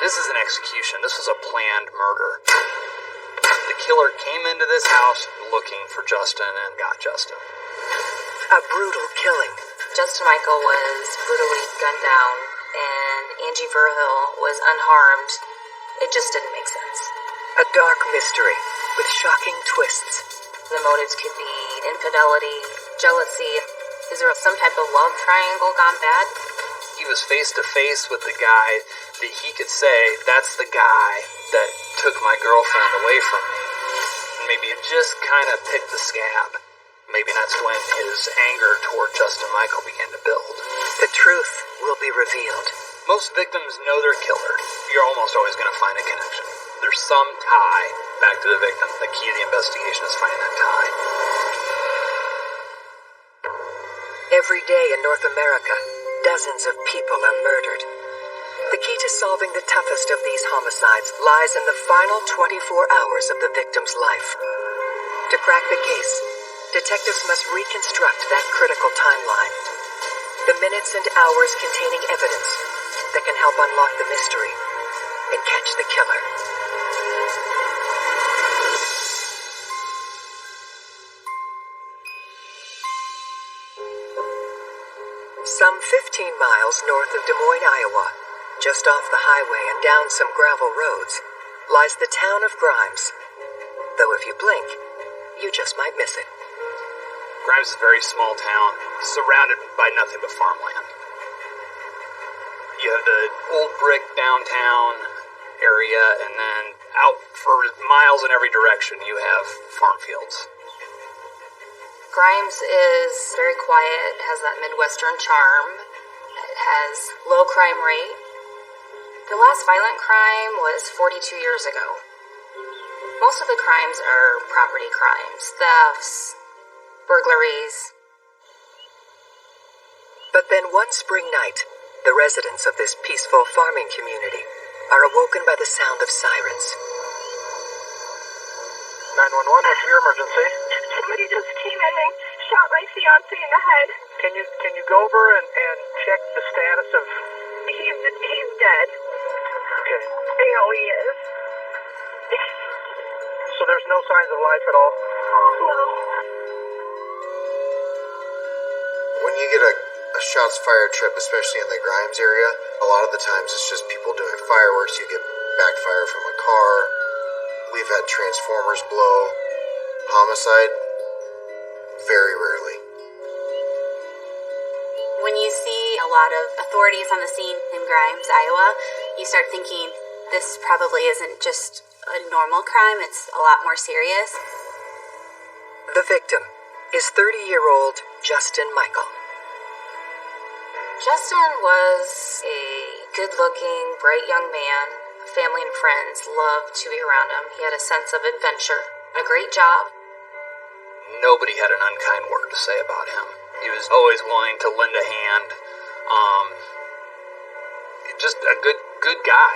This is an execution. This was a planned murder. The killer came into this house looking for Justin and got Justin. A brutal killing. Justin Michael was brutally gunned down, and Angie Verhill was unharmed. It just didn't make sense. A dark mystery with shocking twists. The motives could be infidelity, jealousy. Is there some type of love triangle gone bad? He was face to face with the guy that he could say, that's the guy that took my girlfriend away from me. And maybe it just kind of picked the scab. Maybe that's when his anger toward Justin Michael began to build. The truth will be revealed. Most victims know their killer. You're almost always going to find a connection. There's some tie back to the victim. The key to the investigation is finding that tie. Every day in North America, dozens of people are murdered. The key to solving the toughest of these homicides lies in the final 24 hours of the victim's life. To crack the case, detectives must reconstruct that critical timeline. The minutes and hours containing evidence that can help unlock the mystery and catch the killer. Some 15 miles north of Des Moines, Iowa, just off the highway and down some gravel roads, lies the town of Grimes. Though if you blink, you just might miss it. Grimes is a very small town, surrounded by nothing but farmland. You have the old brick downtown area, and then out for miles in every direction you have farm fields. Grimes is very quiet, has that Midwestern charm. It has low crime rate. The last violent crime was 42 years ago. Most of the crimes are property crimes, thefts, burglaries. But then one spring night, the residents of this peaceful farming community are awoken by the sound of sirens. 911, what's your emergency? Somebody just came in and shot my fiancé in the head. Can you go over and check the status of... He's dead. Okay. I know he is. So there's no signs of life at all? No. When you get a shots fired trip, especially in the Grimes area, a lot of the times it's just people doing fireworks. You get backfire from a car. We've had transformers blow. Homicide, very rarely. When you see a lot of authorities on the scene in Grimes, Iowa, you start thinking this probably isn't just a normal crime, it's a lot more serious. The victim is 30-year-old Justin Michael. Justin was a good-looking, bright young man. Family and friends loved to be around him. He had a sense of adventure, a great job. Nobody had an unkind word to say about him. He was always willing to lend a hand. Just a good guy.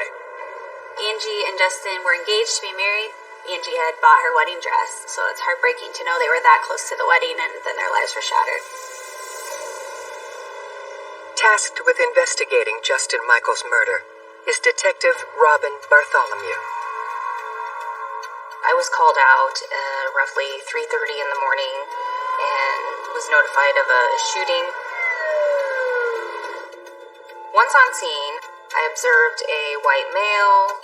Angie and Justin were engaged to be married. Angie had bought her wedding dress, so it's heartbreaking to know they were that close to the wedding and then their lives were shattered. Tasked with investigating Justin Michael's murder is Detective Robin Bartholomew. I was called out roughly 3:30 in the morning and was notified of a shooting. Once on scene, I observed a white male,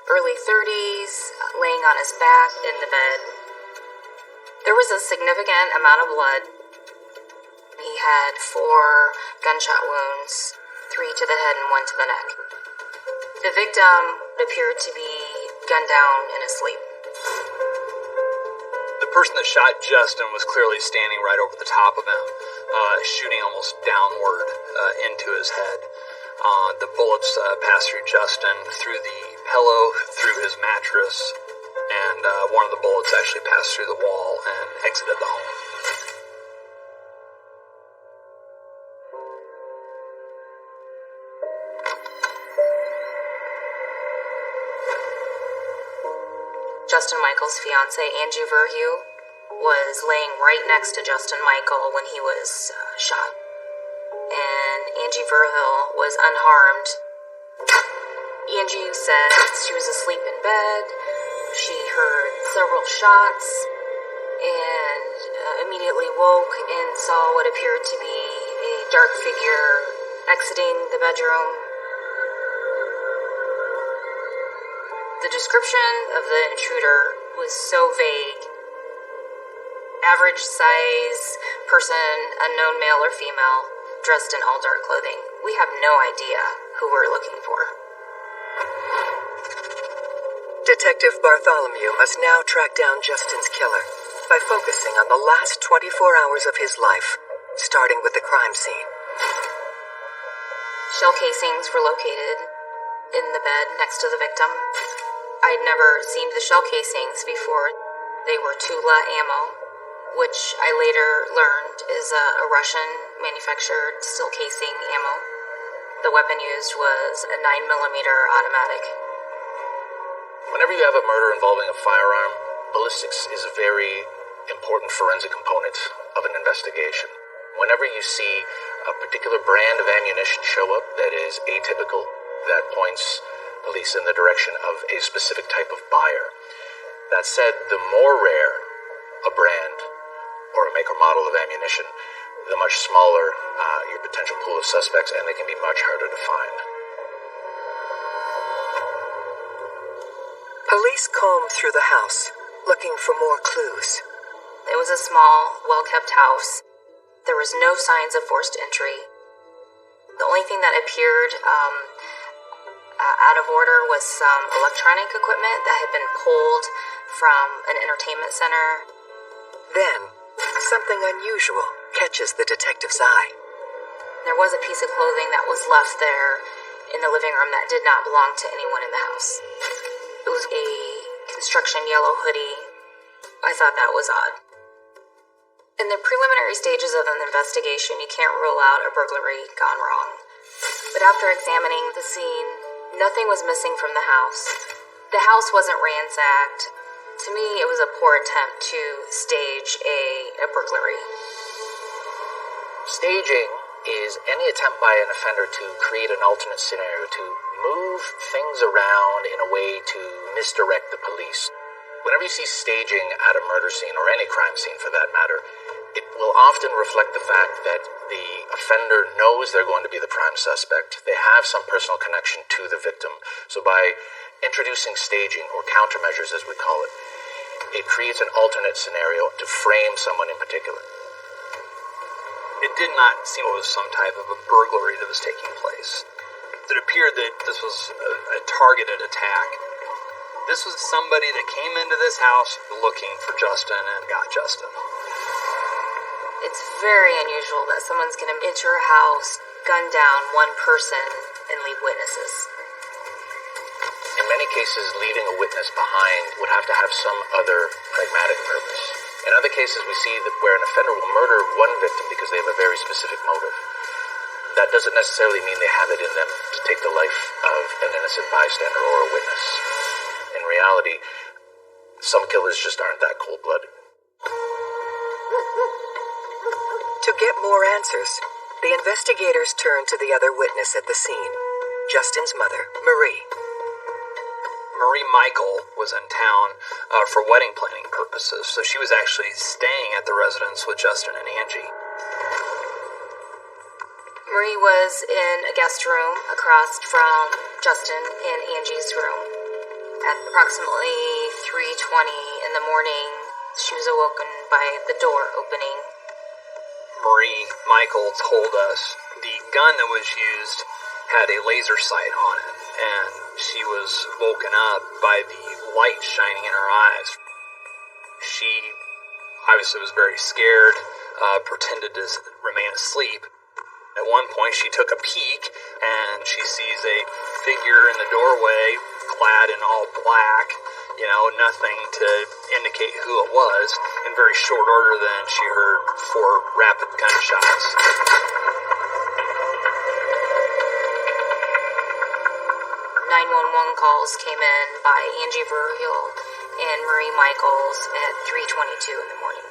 early 30s, laying on his back in the bed. There was a significant amount of blood. He had 4 gunshot wounds, 3 to the head and 1 to the neck. The victim appeared to be gunned down in his sleep. The person that shot Justin was clearly standing right over the top of him, shooting almost downward into his head. The bullets passed through Justin, through the pillow, through his mattress, and one of the bullets actually passed through the wall and exited the home. Justin Michael's fiancée, Angie Verhill, was laying right next to Justin Michael when he was shot. And Angie Verhill was unharmed. Angie said she was asleep in bed. She heard several shots and immediately woke and saw what appeared to be a dark figure exiting the bedroom. The description of the intruder was so vague. Average size person, unknown male or female, dressed in all dark clothing. We have no idea who we're looking for. Detective Bartholomew must now track down Justin's killer by focusing on the last 24 hours of his life, starting with the crime scene. Shell casings were located in the bed next to the victim. I'd never seen the shell casings before. They were Tula ammo, which I later learned is a Russian-manufactured steel casing ammo. The weapon used was a 9mm automatic. Whenever you have a murder involving a firearm, ballistics is a very important forensic component of an investigation. Whenever you see a particular brand of ammunition show up that is atypical, that points police in the direction of a specific type of buyer. That said, the more rare a brand or a make or model of ammunition, the much smaller your potential pool of suspects, and they can be much harder to find. Police combed through the house, looking for more clues. It was a small, well-kept house. There was no signs of forced entry. The only thing that appeared out of order was some electronic equipment that had been pulled from an entertainment center. Then, something unusual catches the detective's eye. There was a piece of clothing that was left there in the living room that did not belong to anyone in the house. It was a construction yellow hoodie. I thought that was odd. In the preliminary stages of an investigation, you can't rule out a burglary gone wrong. But after examining the scene, nothing was missing from the house. The house wasn't ransacked. To me, it was a poor attempt to stage a burglary. Staging is any attempt by an offender to create an alternate scenario, to move things around in a way to misdirect the police. Whenever you see staging at a murder scene, or any crime scene for that matter, it will often reflect the fact that the offender knows they're going to be the prime suspect. They have some personal connection to the victim. So by introducing staging, or countermeasures as we call it, it creates an alternate scenario to frame someone in particular. It did not seem it was some type of a burglary that was taking place. It appeared that this was a targeted attack. This was somebody that came into this house looking for Justin and got Justin. It's very unusual that someone's going to enter a house, gun down one person, and leave witnesses. In many cases, leaving a witness behind would have to have some other pragmatic purpose. In other cases, we see that where an offender will murder one victim because they have a very specific motive. That doesn't necessarily mean they have it in them to take the life of an innocent bystander or a witness. In reality, some killers just aren't that cold-blooded. To get more answers, the investigators turned to the other witness at the scene, Justin's mother, Marie. Marie Michael was in town for wedding planning purposes, so she was actually staying at the residence with Justin and Angie. Marie was in a guest room across from Justin and Angie's room. At approximately 3:20 in the morning, she was awoken by the door opening. Marie Michael told us the gun that was used had a laser sight on it, and she was woken up by the light shining in her eyes. She obviously was very scared, pretended to remain asleep. At one point, she took a peek, and she sees a figure in the doorway, clad in all black, nothing to indicate who it was. In very short order, then, she heard 4 rapid gunshots. 911 calls came in by Angie Verheul and Marie Michaels at 3:22 in the morning.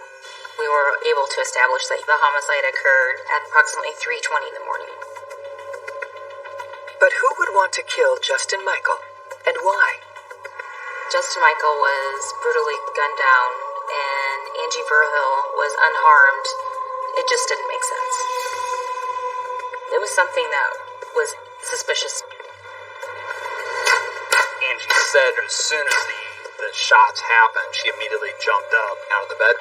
We were able to establish that the homicide occurred at approximately 3:20 in the morning. But who would want to kill Justin Michael, and why? Justin Michael was brutally gunned down, and Angie Verhill was unharmed. It just didn't make sense. It was something that was suspicious. Angie said as soon as the shots happened, she immediately jumped up out of the bed.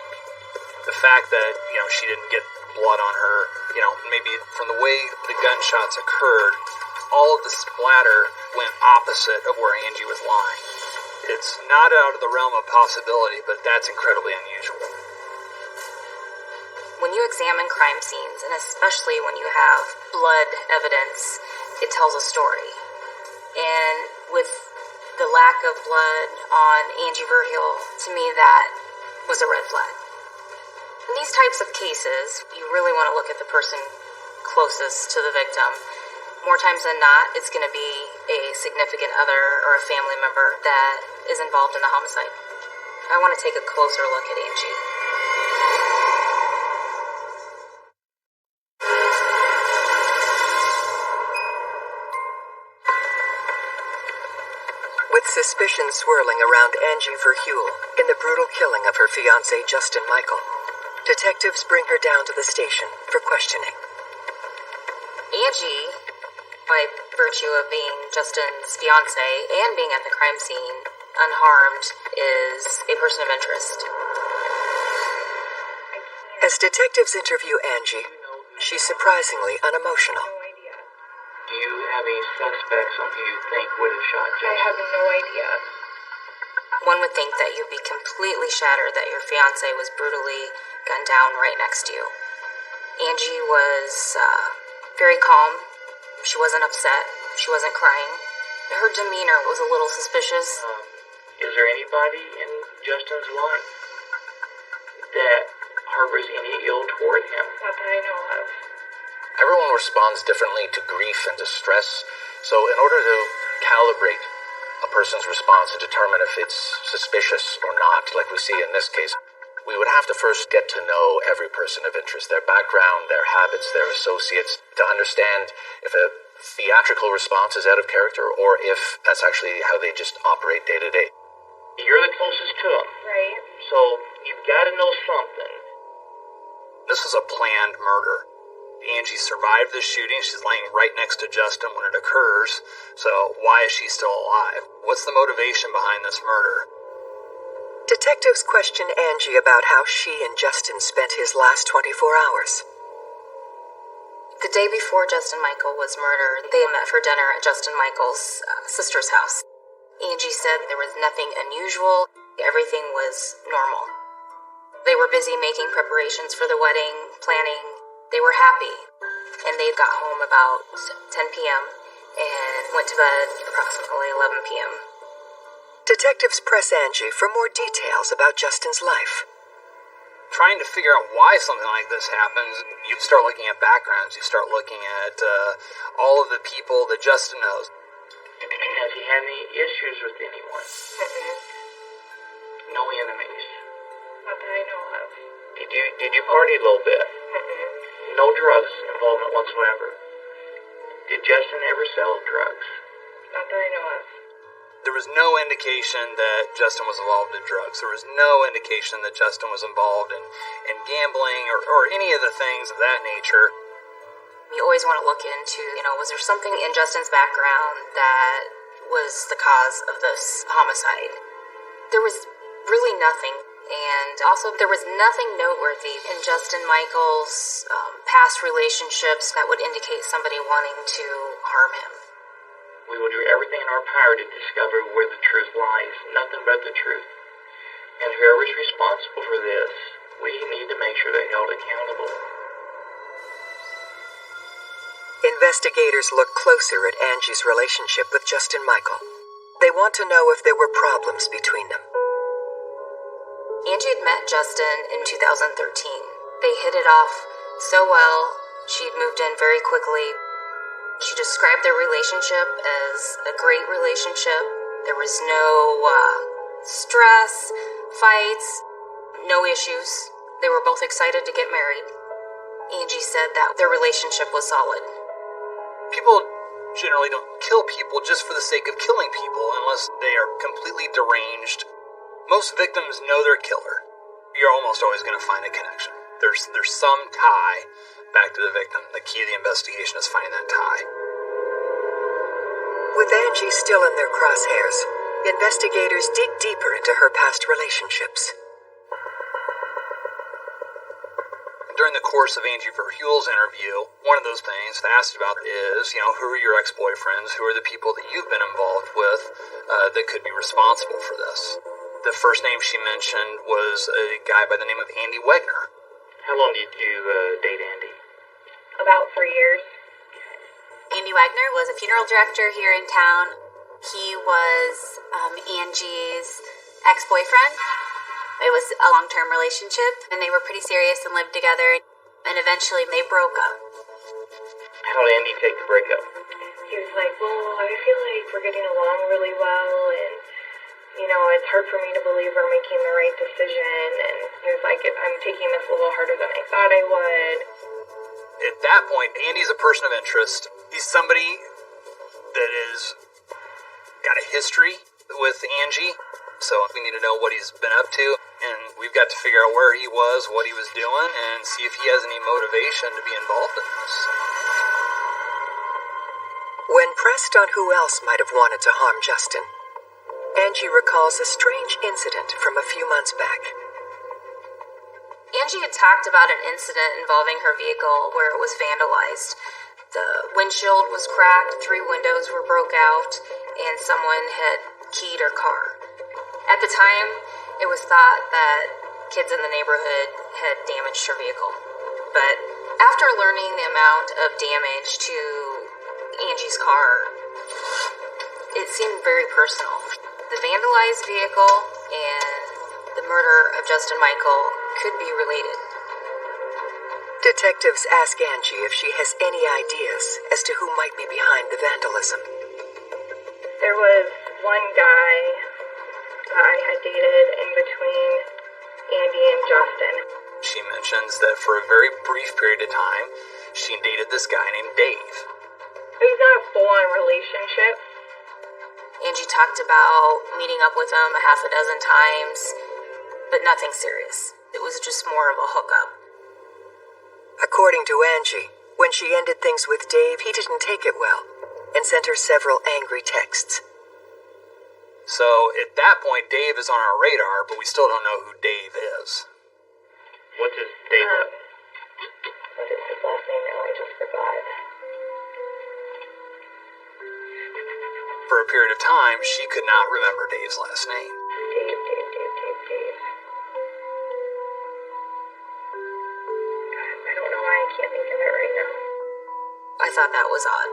The fact that, she didn't get blood on her, maybe from the way the gunshots occurred, all of the splatter went opposite of where Angie was lying. It's not out of the realm of possibility, but that's incredibly unusual. When you examine crime scenes, and especially when you have blood evidence, it tells a story. And with the lack of blood on Angie Verhill, to me that was a red flag. In these types of cases, you really want to look at the person closest to the victim. More times than not, it's going to be a significant other or a family member that is involved in the homicide. I want to take a closer look at Angie. With suspicion swirling around Angie Verheul in the brutal killing of her fiancé Justin Michael, detectives bring her down to the station for questioning. Angie, by virtue of being Justin's fiancé and being at the crime scene unharmed, is a person of interest. As detectives interview Angie, she's surprisingly unemotional. Do you have any suspects on who you think would have shot Justin? I have no idea. One would think that you'd be completely shattered that your fiancé was brutally gunned down right next to you. Angie was very calm. She wasn't upset. She wasn't crying. Her demeanor was a little suspicious. Is there anybody in Justin's life that harbors any ill toward him? Not that I know of. Everyone responds differently to grief and distress, so in order to calibrate a person's response and determine if it's suspicious or not, like we see in this case, we would have to first get to know every person of interest, their background, their habits, their associates, to understand if a theatrical response is out of character or if that's actually how they just operate day to day. You're the closest to him. Right. So you've got to know something. This was a planned murder. Angie survived the shooting. She's laying right next to Justin when it occurs. So why is she still alive? What's the motivation behind this murder? Detectives question Angie about how she and Justin spent his last 24 hours. The day before Justin Michael was murdered, they met for dinner at Justin Michael's sister's house. Angie said there was nothing unusual. Everything was normal. They were busy making preparations for the wedding, planning. They were happy, and they got home about 10 p.m. and went to bed approximately 11 p.m. Detectives press Angie for more details about Justin's life. Trying to figure out why something like this happens, you start looking at backgrounds. You start looking at all of the people that Justin knows. Has he had any issues with anyone? No enemies? Not that I know of. Did you party a little bit? No drugs involvement whatsoever. Did Justin ever sell drugs? Not that I know of. There was no indication that Justin was involved in drugs. There was no indication that Justin was involved in gambling or any of the things of that nature. You always want to look into, was there something in Justin's background that was the cause of this homicide? There was really nothing. And also, there was nothing noteworthy in Justin Michael's past relationships that would indicate somebody wanting to harm him. We will do everything in our power to discover where the truth lies, nothing but the truth. And whoever's responsible for this, we need to make sure they're held accountable. Investigators look closer at Angie's relationship with Justin Michael. They want to know if there were problems between them. Angie had met Justin in 2013. They hit it off so well. She had moved in very quickly. She described their relationship as a great relationship. There was no stress, fights, no issues. They were both excited to get married. Angie said that their relationship was solid. People generally don't kill people just for the sake of killing people unless they are completely deranged. Most victims know their killer. You're almost always going to find a connection. There's some tie back to the victim. The key to the investigation is finding that tie. With Angie still in their crosshairs, investigators dig deeper into her past relationships. During the course of Angie Verheule's interview, one of those things they asked about is, who are your ex-boyfriends? Who are the people that you've been involved with that could be responsible for this? The first name she mentioned was a guy by the name of Andy Wegner. How long did you date Andy? About 3 years. Andy Wagner was a funeral director here in town. He was Angie's ex-boyfriend. It was a long-term relationship, and they were pretty serious and lived together, and eventually they broke up. How did Andy take the breakup? He was like, well, I feel like we're getting along really well, and, it's hard for me to believe we're making the right decision, and he was like, I'm taking this a little harder than I thought I would. At that point, Andy's a person of interest. He's somebody that is got a history with Angie, so we need to know what he's been up to, and we've got to figure out where he was, what he was doing, and see if he has any motivation to be involved in this. When pressed on who else might have wanted to harm Justin, Angie recalls a strange incident from a few months back. Angie had talked about an incident involving her vehicle where it was vandalized. The windshield was cracked, 3 windows were broke out, and someone had keyed her car. At the time, it was thought that kids in the neighborhood had damaged her vehicle. But after learning the amount of damage to Angie's car, it seemed very personal. The vandalized vehicle and the murder of Justin Michael could be related. Detectives ask Angie if she has any ideas as to who might be behind the vandalism. There was one guy that I had dated in between Andy and Justin. She mentions that for a very brief period of time, she dated this guy named Dave. It was not a full-on relationship. Angie talked about meeting up with him a half a dozen times, but nothing serious. It was just more of a hookup. According to Angie, when she ended things with Dave, he didn't take it well and sent her several angry texts. So at that point, Dave is on our radar, but we still don't know who Dave is. What's his date? What is his last name now? I just forgot. For a period of time, she could not remember Dave's last name. Dave. God, I don't know why I can't think of it right now. I thought that was odd.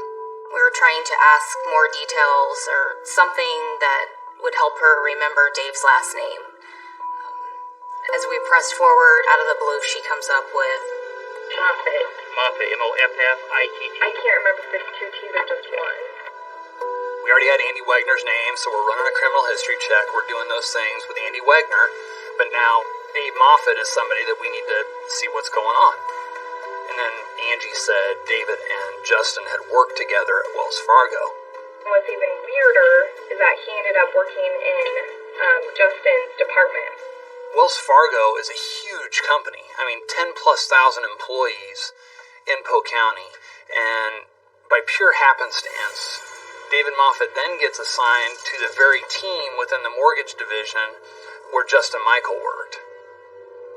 We were trying to ask more details or something that would help her remember Dave's last name. As we pressed forward, out of the blue, she comes up with Moffat. Moffat, M-O-F-F-I-T-T. I can't remember if it's 2 T's or just one. We already had Andy Wegner's name, so we're running a criminal history check. We're doing those things with Andy Wegner, but now Dave Moffat is somebody that we need to see what's going on. And then Angie said David and Justin had worked together at Wells Fargo. And what's even weirder is that he ended up working in Justin's department. Wells Fargo is a huge company. 10,000+ employees in Polk County, and by pure happenstance, David Moffat then gets assigned to the very team within the mortgage division where Justin Michael worked.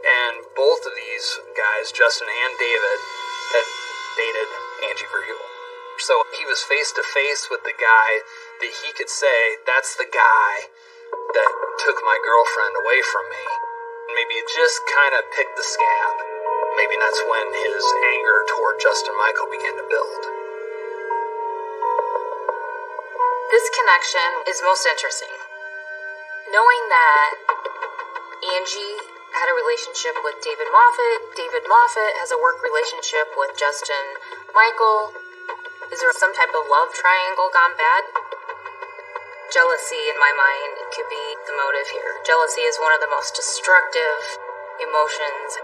And both of these guys, Justin and David, had dated Angie Verheule. So he was face to face with the guy that he could say, that's the guy that took my girlfriend away from me. And maybe it just kind of picked the scab. Maybe that's when his anger toward Justin Michael began to build. this connection is most interesting. Knowing that Angie had a relationship with David Moffat has a work relationship with Justin Michael. Is there some type of love triangle gone bad? Jealousy, in my mind, could be the motive here. Jealousy is one of the most destructive emotions.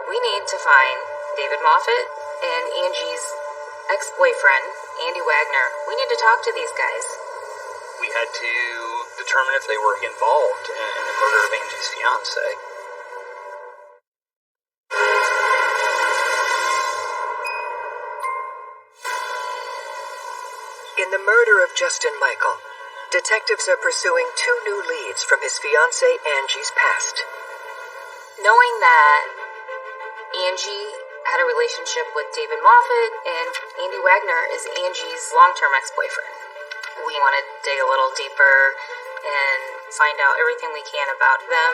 We need to find David Moffat and Angie's ex-boyfriend, Andy Wagner. We need to talk to these guys. We had to determine if they were involved in the murder of Angie's fiancé. In the murder of Justin Michael, detectives are pursuing 2 new leads from his fiancée Angie's past. Knowing that Angie had a relationship with David Moffat and Andy Wagner is Angie's long-term ex-boyfriend, we want to dig a little deeper and find out everything we can about them.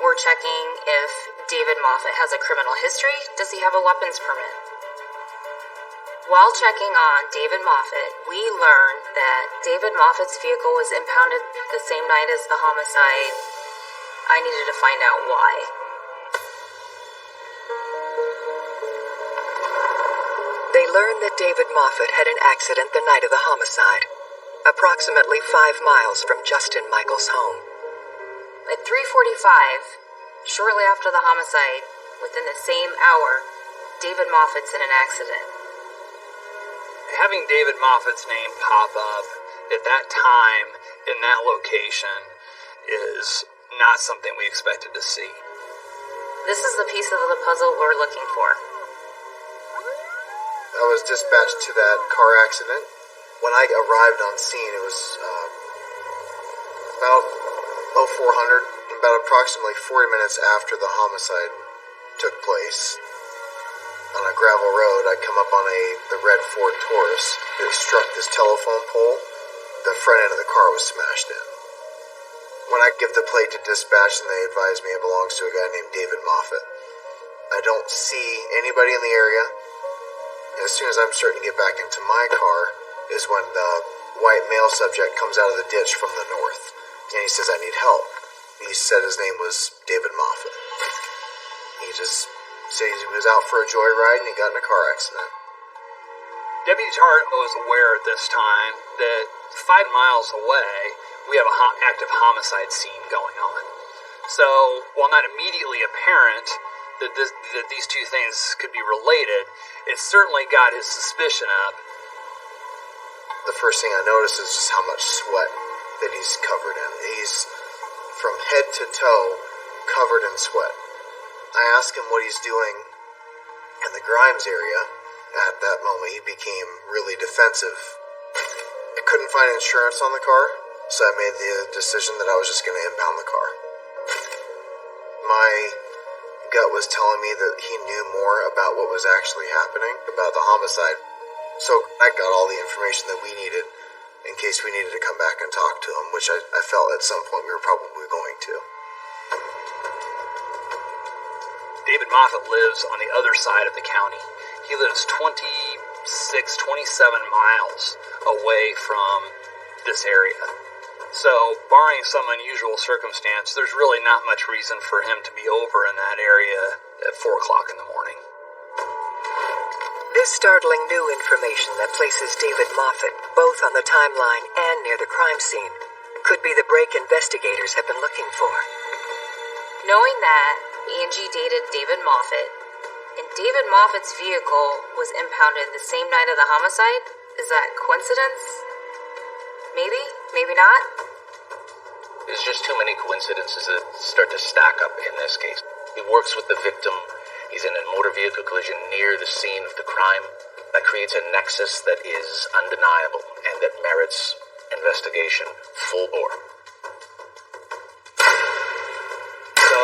We're checking if David Moffat has a criminal history. Does he have a weapons permit? While checking on David Moffat, we learned that David Moffat's vehicle was impounded the same night as the homicide. I needed to find out why. They learned that David Moffat had an accident the night of the homicide, approximately 5 miles from Justin Michael's home. At 3:45, shortly after the homicide, within the same hour, David Moffat's in an accident. Having David Moffat's name pop up at that time in that location is not something we expected to see. This is the piece of the puzzle we're looking for. I was dispatched to that car accident. When I arrived on scene, it was about 0400, about approximately 40 minutes after the homicide took place. On a gravel road, I come up on the red Ford Taurus. It struck this telephone pole. The front end of the car was smashed in. When I give the plate to dispatch and they advise me it belongs to a guy named David Moffat, I don't see anybody in the area. And as soon as I'm starting to get back into my car is when the white male subject comes out of the ditch from the north. And he says, I need help. He said his name was David Moffat. He just said he was out for a joyride and he got in a car accident. Deputy Tart was aware at this time that 5 miles away, we have an active homicide scene going on. So, while not immediately apparent that these two things could be related, it certainly got his suspicion up. The first thing I noticed is just how much sweat that he's covered in. He's from head to toe covered in sweat. I asked him what he's doing in the Grimes area. At that moment, he became really defensive. I couldn't find insurance on the car, so I made the decision that I was just going to impound the car. My gut was telling me that he knew more about what was actually happening, about the homicide. So I got all the information that we needed in case we needed to come back and talk to him, which I felt at some point we were probably going to. David Moffat lives on the other side of the county. He lives 27 miles away from this area. So, barring some unusual circumstance, there's really not much reason for him to be over in that area at 4 o'clock in the morning. This startling new information that places David Moffat both on the timeline and near the crime scene could be the break investigators have been looking for. Knowing that Angie dated David Moffat, and David Moffat's vehicle was impounded the same night of the homicide, is that coincidence? Maybe? Maybe not? There's just too many coincidences that start to stack up in this case. He works with the victim. He's in a motor vehicle collision near the scene of the crime. That creates a nexus that is undeniable and that merits investigation full bore. So,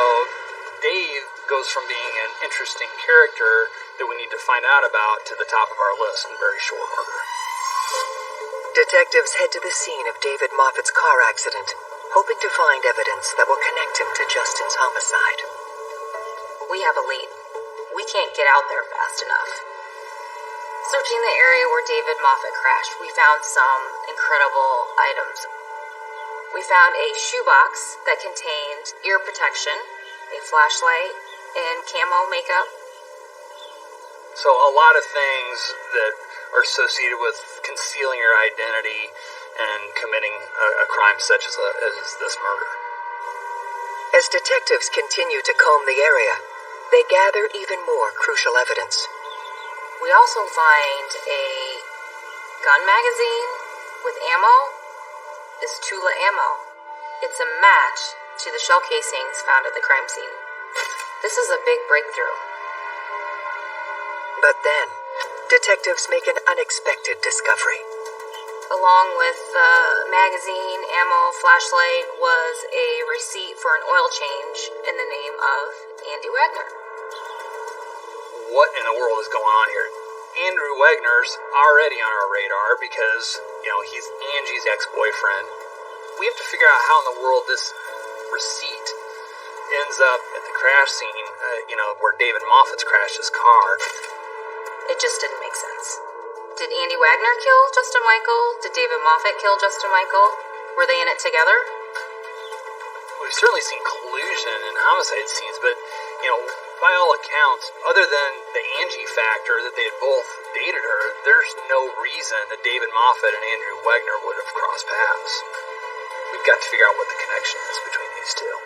Dave goes from being an interesting character that we need to find out about to the top of our list in very short order. Detectives head to the scene of David Moffat's car accident, hoping to find evidence that will connect him to Justin's homicide. We have a lead. We can't get out there fast enough. Searching the area where David Moffat crashed, we found some incredible items. We found a shoebox that contained ear protection, a flashlight, and camo makeup. So a lot of things that are associated with concealing your identity and committing a crime such as this murder. As detectives continue to comb the area, they gather even more crucial evidence. We also find a gun magazine with ammo. This Tula ammo. It's a match to the shell casings found at the crime scene. This is a big breakthrough. But then, detectives make an unexpected discovery. Along with the magazine, ammo, flashlight, was a receipt for an oil change in the name of Andy Wagner. What in the world is going on here? Andrew Wagner's already on our radar because, he's Angie's ex-boyfriend. We have to figure out how in the world this receipt ends up at the crash scene, where David Moffat's crashed his car. It just didn't make sense. Did Andy Wagner kill Justin Michael? Did David Moffat kill Justin Michael? Were they in it together? We've certainly seen collusion in homicide scenes, but, by all accounts, other than the Angie factor that they had both dated her, there's no reason that David Moffat and Andrew Wagner would have crossed paths. We've got to figure out what the connection is between these two.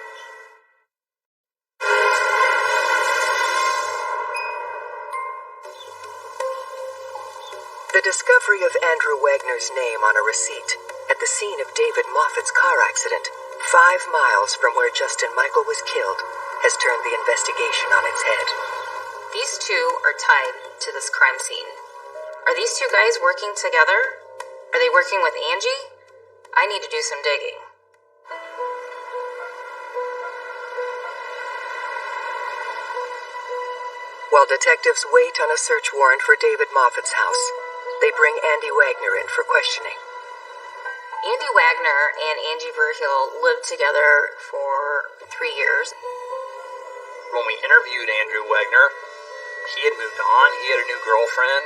The discovery of Andrew Wagner's name on a receipt at the scene of David Moffat's car accident, 5 miles from where Justin Michael was killed, has turned the investigation on its head. These two are tied to this crime scene. Are these two guys working together? Are they working with Angie? I need to do some digging. While detectives wait on a search warrant for David Moffat's house, they bring Andy Wagner in for questioning. Andy Wagner and Angie Verheul lived together for 3 years. When we interviewed Andrew Wagner, he had moved on. He had a new girlfriend.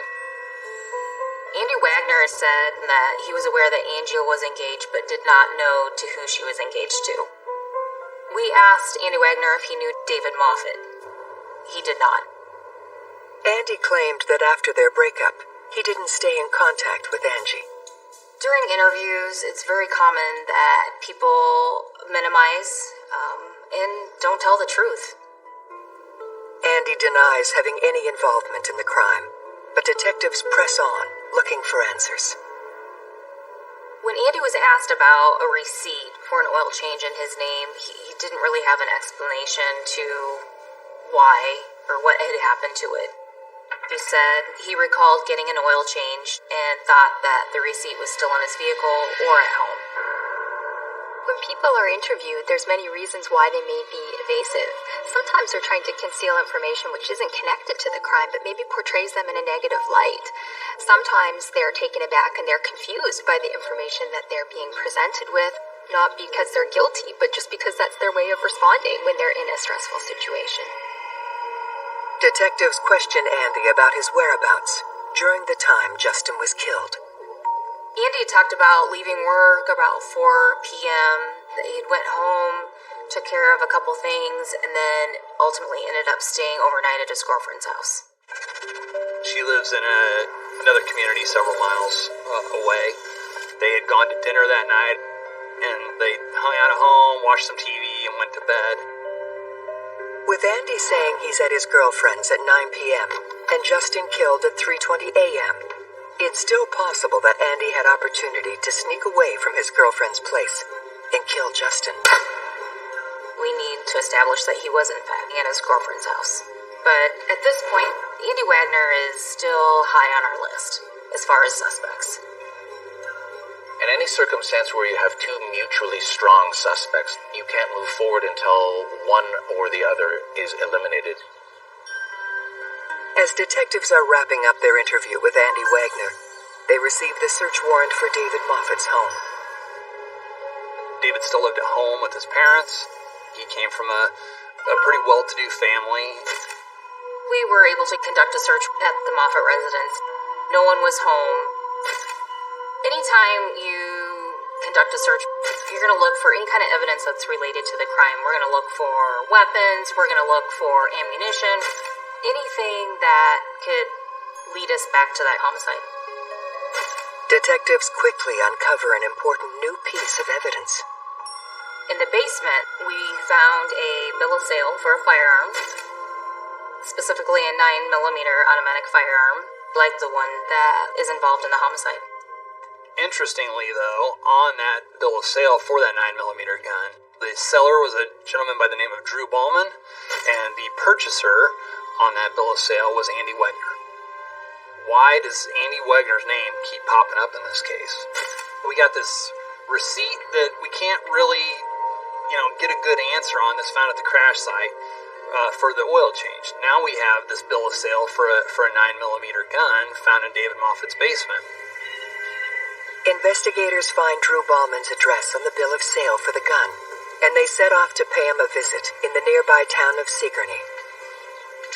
Andy Wagner said that he was aware that Angie was engaged but did not know to who she was engaged to. We asked Andy Wagner if he knew David Moffat. He did not. Andy claimed that after their breakup, he didn't stay in contact with Angie. During interviews, it's very common that people minimize and don't tell the truth. Andy denies having any involvement in the crime, but detectives press on, looking for answers. When Andy was asked about a receipt for an oil change in his name, he didn't really have an explanation to why or what had happened to it. He said he recalled getting an oil change and thought that the receipt was still in his vehicle or at home. When people are interviewed, there's many reasons why they may be evasive. Sometimes they're trying to conceal information which isn't connected to the crime, but maybe portrays them in a negative light. Sometimes they're taken aback and they're confused by the information that they're being presented with, not because they're guilty, but just because that's their way of responding when they're in a stressful situation. Detectives question Andy about his whereabouts during the time Justin was killed. Andy talked about leaving work about 4 p.m. He went home, took care of a couple things, and then ultimately ended up staying overnight at his girlfriend's house. She lives in another community several miles away. They had gone to dinner that night, and they hung out at home, watched some TV, and went to bed. With Andy saying he's at his girlfriend's at 9 p.m. and Justin killed at 3:20 a.m., it's still possible that Andy had opportunity to sneak away from his girlfriend's place and kill Justin. We need to establish that he was in fact at his girlfriend's house. But at this point, Andy Wagner is still high on our list as far as suspects. In any circumstance where you have two mutually strong suspects, you can't move forward until one or the other is eliminated. As detectives are wrapping up their interview with Andy Wagner, they receive the search warrant for David Moffat's home. David still lived at home with his parents. He came from a pretty well-to-do family. We were able to conduct a search at the Moffat residence. No one was home. Anytime you conduct a search, you're going to look for any kind of evidence that's related to the crime. We're going to look for weapons. We're going to look for ammunition. Anything that could lead us back to that homicide. Detectives quickly uncover an important new piece of evidence. In the basement, we found a bill of sale for a firearm. specifically a 9mm automatic firearm, like the one that is involved in the homicide. Interestingly, though, on that bill of sale for that 9mm gun, the seller was a gentleman by the name of Drew Ballman, and the purchaser on that bill of sale was Andy Wegner. Why does Andy Wegner's name keep popping up in this case? We got this receipt that we can't really, get a good answer on that's found at the crash site for the oil change. Now we have this bill of sale for a 9mm gun found in David Moffat's basement. Investigators find Drew Ballman's address on the bill of sale for the gun, and they set off to pay him a visit in the nearby town of Sigourney.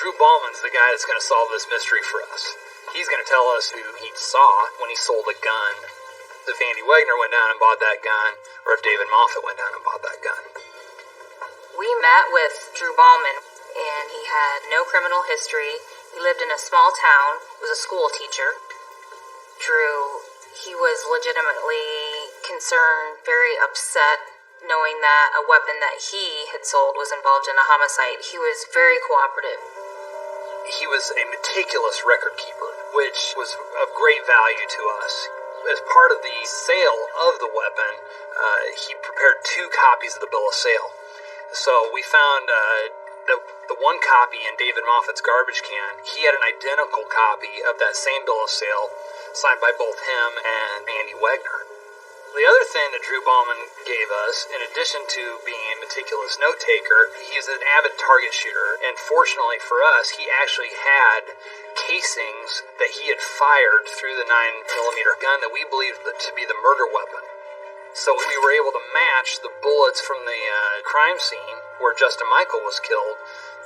Drew Ballman's the guy that's going to solve this mystery for us. He's going to tell us who he saw when he sold a gun. If Andy Wegner went down and bought that gun, or if David Moffat went down and bought that gun. We met with Drew Ballman, and he had no criminal history. He lived in a small town, was a school teacher. Drew, he was legitimately concerned, very upset, knowing that a weapon that he had sold was involved in a homicide. He was very cooperative. He was a meticulous record keeper, which was of great value to us. As part of the sale of the weapon, he prepared 2 copies of the bill of sale. So we found the one copy in David Moffat's garbage can. He had an identical copy of that same bill of sale, signed by both him and Andy Wegner. The other thing that Drew Ballman gave us, in addition to being a meticulous note-taker, he's an avid target shooter, and fortunately for us, he actually had casings that he had fired through the 9mm gun that we believed to be the murder weapon. So we were able to match the bullets from the crime scene where Justin Michael was killed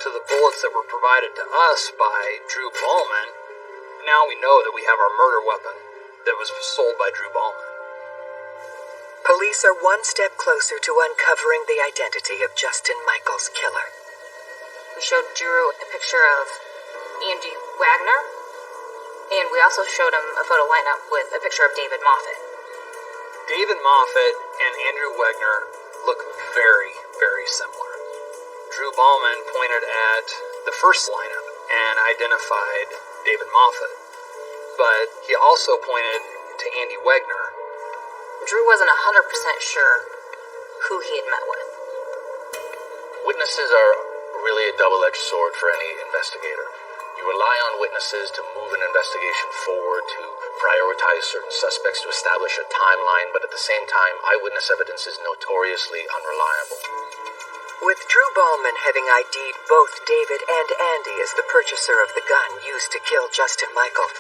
to the bullets that were provided to us by Drew Ballman. Now we know that we have our murder weapon that was sold by Drew Ballman. Police are one step closer to uncovering the identity of Justin Michael's killer. We showed Drew a picture of Andy Wegner, and we also showed him a photo lineup with a picture of David Moffat. David Moffat and Andrew Wegner look very, very similar. Drew Ballman pointed at the first lineup and identified David Moffat, but he also pointed to Andy Wegner. Drew wasn't 100% sure who he had met with. Witnesses are really a double-edged sword for any investigator. You rely on witnesses to move an investigation forward, to prioritize certain suspects, to establish a timeline, but at the same time, eyewitness evidence is notoriously unreliable. With Drew Ballman having ID'd both David and Andy as the purchaser of the gun used to kill Justin Michael,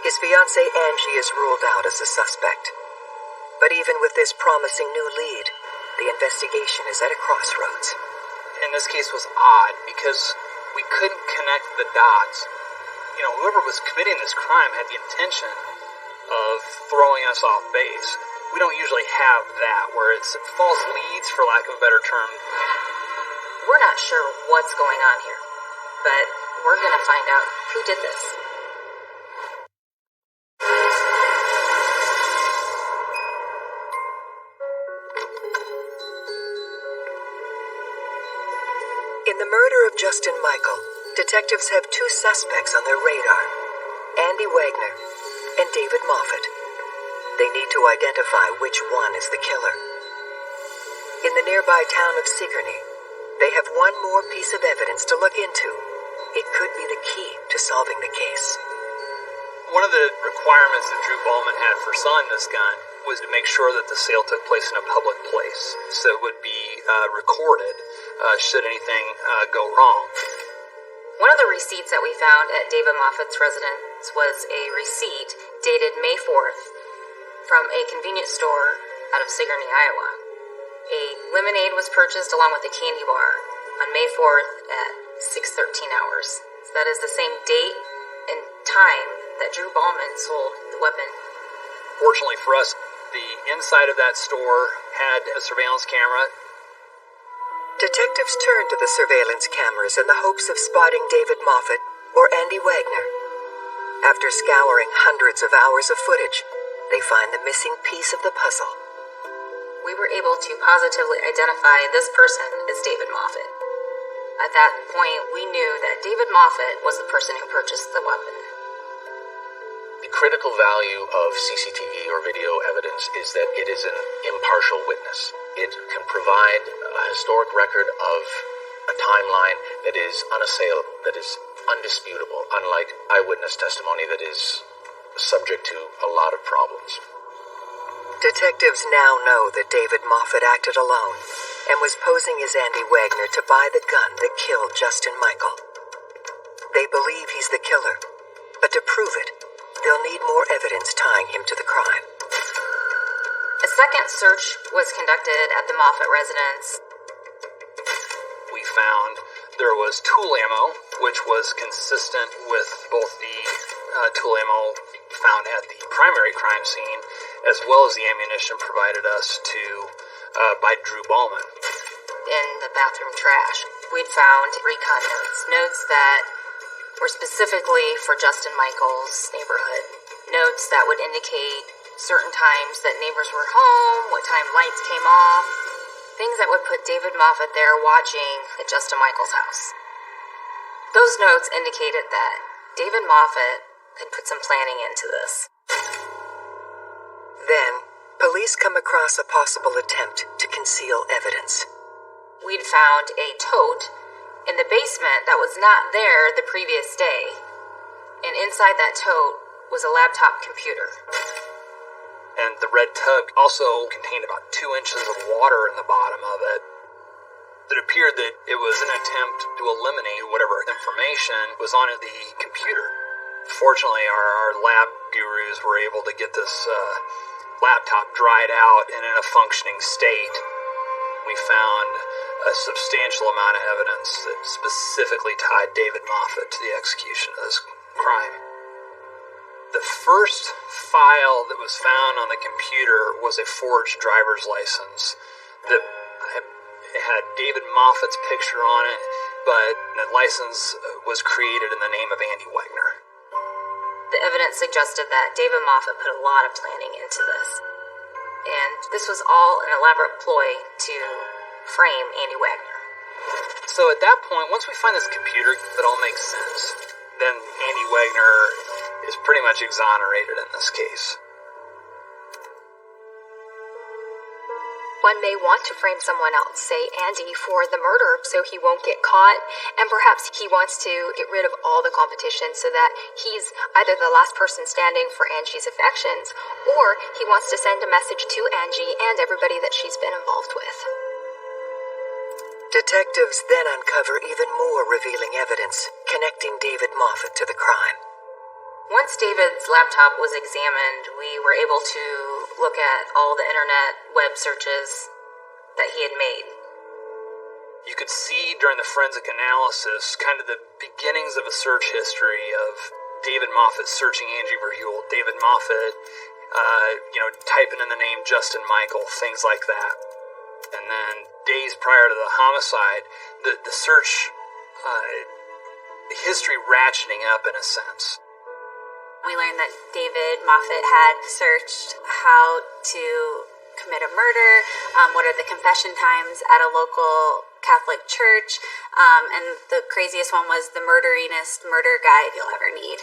his fiancée Angie is ruled out as a suspect. But even with this promising new lead, the investigation is at a crossroads. In this case was odd because we couldn't connect the dots. Whoever was committing this crime had the intention of throwing us off base. We don't usually have that, where it's false leads, for lack of a better term. We're not sure what's going on here, but we're going to find out who did this. In the murder of Justin Michael, detectives have 2 suspects on their radar, Andy Wegner and David Moffat. They need to identify which one is the killer. In the nearby town of Sigourney, they have one more piece of evidence to look into. It could be the key to solving the case. One of the requirements that Drew Ballman had for selling this gun was to make sure that the sale took place in a public place, so it would be recorded should anything go wrong. One of the receipts that we found at David Moffat's residence was a receipt dated May 4th from a convenience store out of Sigourney, Iowa. A lemonade was purchased along with a candy bar on May 4th at 6:13 hours. So that is the same date and time that Drew Ballman sold the weapon. Fortunately for us, the inside of that store had a surveillance camera. Detectives turn to the surveillance cameras in the hopes of spotting David Moffat or Andy Wegner. After scouring hundreds of hours of footage, they find the missing piece of the puzzle. We were able to positively identify this person as David Moffat. At that point, we knew that David Moffat was the person who purchased the weapon. The critical value of CCTV or video evidence is that it is an impartial witness. It can provide a historic record of a timeline that is unassailable, that is undisputable, unlike eyewitness testimony that is subject to a lot of problems. Detectives now know that David Moffat acted alone and was posing as Andy Wagner to buy the gun that killed Justin Michael. They believe he's the killer, but to prove it, they'll need more evidence tying him to the crime. A second search was conducted at the Moffat residence. We found there was tool ammo, which was consistent with both the tool ammo found at the primary crime scene, as well as the ammunition provided us by Drew Ballman. In the bathroom trash, we'd found recon notes that were specifically for Justin Michael's neighborhood. Notes that would indicate certain times that neighbors were home, what time lights came off, things that would put David Moffat there watching at Justin Michael's house. Those notes indicated that David Moffat had put some planning into this. Then, police come across a possible attempt to conceal evidence. We'd found a tote in the basement that was not there the previous day, and inside that tote was a laptop computer. And the red tub also contained about 2 inches of water in the bottom of it. It appeared that it was an attempt to eliminate whatever information was on the computer. Fortunately, our lab gurus were able to get this laptop dried out and in a functioning state. We found a substantial amount of evidence that specifically tied David Moffat to the execution of this crime. The first file that was found on the computer was a forged driver's license that had David Moffat's picture on it, but the license was created in the name of Andy Wagner. The evidence suggested that David Moffat put a lot of planning into this. And this was all an elaborate ploy to frame Andy Wagner. So at that point, once we find this computer that all makes sense, then Andy Wagner is pretty much exonerated in this case. One may want to frame someone else, say Andy, for the murder so he won't get caught, and perhaps he wants to get rid of all the competition so that he's either the last person standing for Angie's affections, or he wants to send a message to Angie and everybody that she's been involved with. Detectives then uncover even more revealing evidence connecting David Moffat to the crime. Once David's laptop was examined, we were able to look at all the internet web searches that he had made. You could see during the forensic analysis kind of the beginnings of a search history of David Moffat searching Angie Verhule, David Moffat, typing in the name Justin Michael, things like that. And then days prior to the homicide, the search history ratcheting up in a sense. We learned that David Moffat had searched how to commit a murder, what are the confession times at a local Catholic church, and the craziest one was the murderinest murder guide you'll ever need.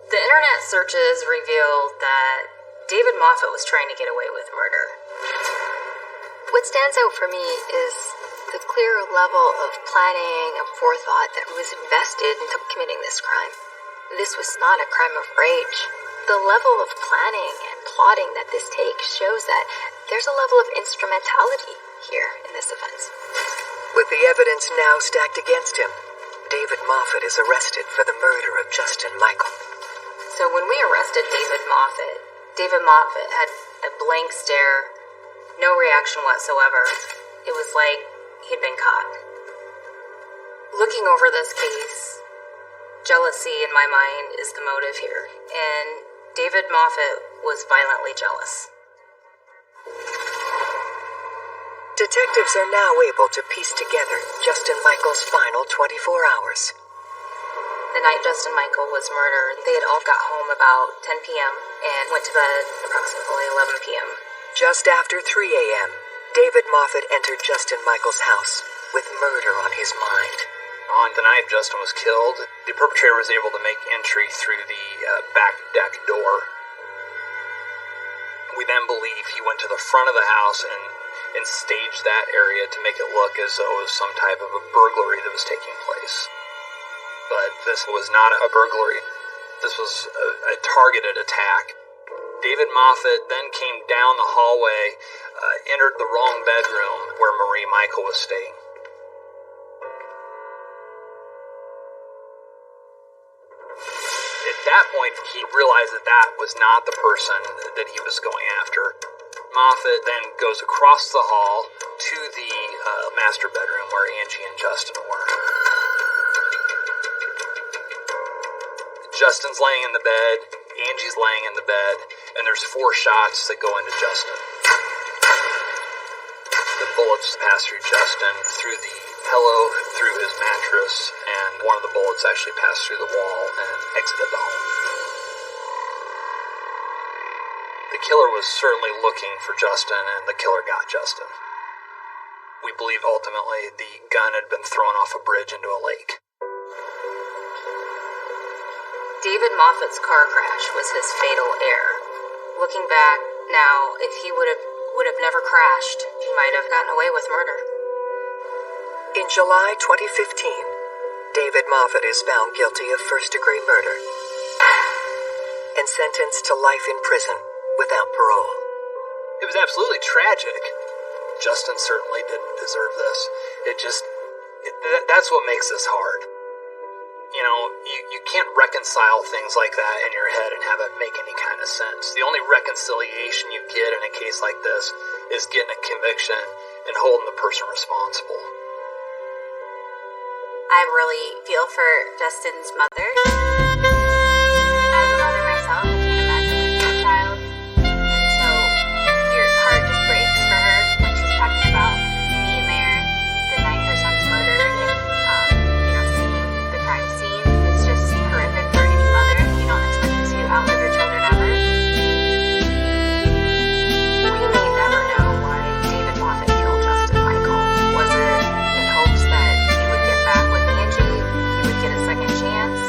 The internet searches revealed that David Moffat was trying to get away with murder. What stands out for me is the clear level of planning and forethought that was invested into committing this crime. This was not a crime of rage. The level of planning and plotting that this takes shows that there's a level of instrumentality here in this offense. With the evidence now stacked against him, David Moffat is arrested for the murder of Justin Michael. So when we arrested David Moffat had a blank stare, no reaction whatsoever. It was like he'd been caught. Looking over this case, jealousy in my mind is the motive here, and David Moffat was violently jealous. Detectives are now able to piece together Justin Michael's final 24 hours. The night Justin Michael was murdered, they had all got home about 10 p.m. and went to bed approximately 11 p.m. Just after 3 a.m., David Moffat entered Justin Michael's house, with murder on his mind. On the night Justin was killed, the perpetrator was able to make entry through the back deck door. We then believe he went to the front of the house and staged that area to make it look as though it was some type of a burglary that was taking place. But this was not a burglary. This was a targeted attack. David Moffat then came down the hallway, entered the wrong bedroom where Marie Michael was staying. At that point, he realized that that was not the person that he was going after. Moffat then goes across the hall to the master bedroom where Angie and Justin were. Justin's laying in the bed, Angie's laying in the bed, and there's 4 shots that go into Justin. The bullets pass through Justin, through the pillow, through his mattress, and one of the bullets actually passed through the wall and exited the home. The killer was certainly looking for Justin, and the killer got Justin. We believe ultimately the gun had been thrown off a bridge into a lake. David Moffat's car crash was his fatal error. Looking back now, if he would have never crashed, he might have gotten away with murder. In July 2015, David Moffat is found guilty of first-degree murder and sentenced to life in prison without parole. It was absolutely tragic. Justin certainly didn't deserve this. That's what makes this hard. You know, you can't reconcile things like that in your head and have it make any kind of sense. The only reconciliation you get in a case like this is getting a conviction and holding the person responsible. I really feel for Justin's mother. As a mother myself, I can't imagine losing a child. And so your heart just breaks for her when she's talking about being there the night her son's murdered and, seeing the crime scene. It's just horrific for any mother. You don't expect to outlive your children ever. We may never know why David Moffat killed Justin Michael. Was it in hopes that he would get back with Angie, he would get a second chance,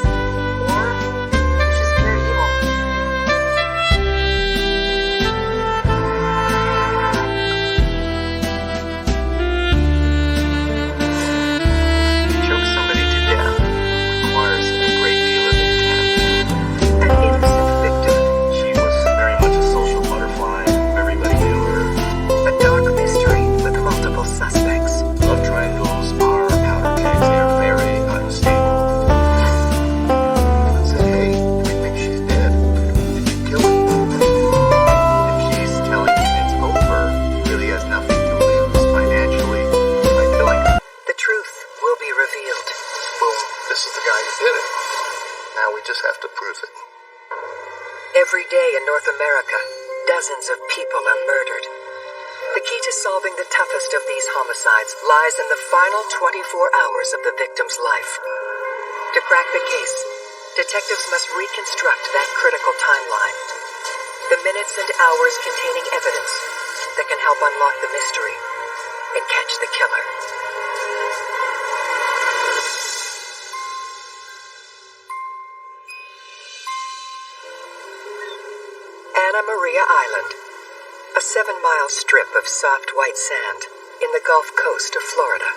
or it was just pure evil? To choke somebody to death requires a great deal of intent. An innocent victim. She was very much a social butterfly. Everybody knew her. A dark mystery with multiple suspects. Love triangles are powder kegs. They are very unstable. Let's say, hey, we think she's dead. Did you kill her? If she's telling you it's over, he really has nothing to lose financially by killing her. The truth will be revealed. Boom, this is the guy who did it. Now we just have to prove it. Every day in North America, dozens of people are murdered. The key to solving the toughest of these homicides lies in the final 24 hours of the victim's life. To crack the case, detectives must reconstruct that critical timeline. The minutes and hours containing evidence that can help unlock the mystery and catch the killer. Anna Maria Island, a 7-mile strip of soft white sand in the Gulf Coast of Florida.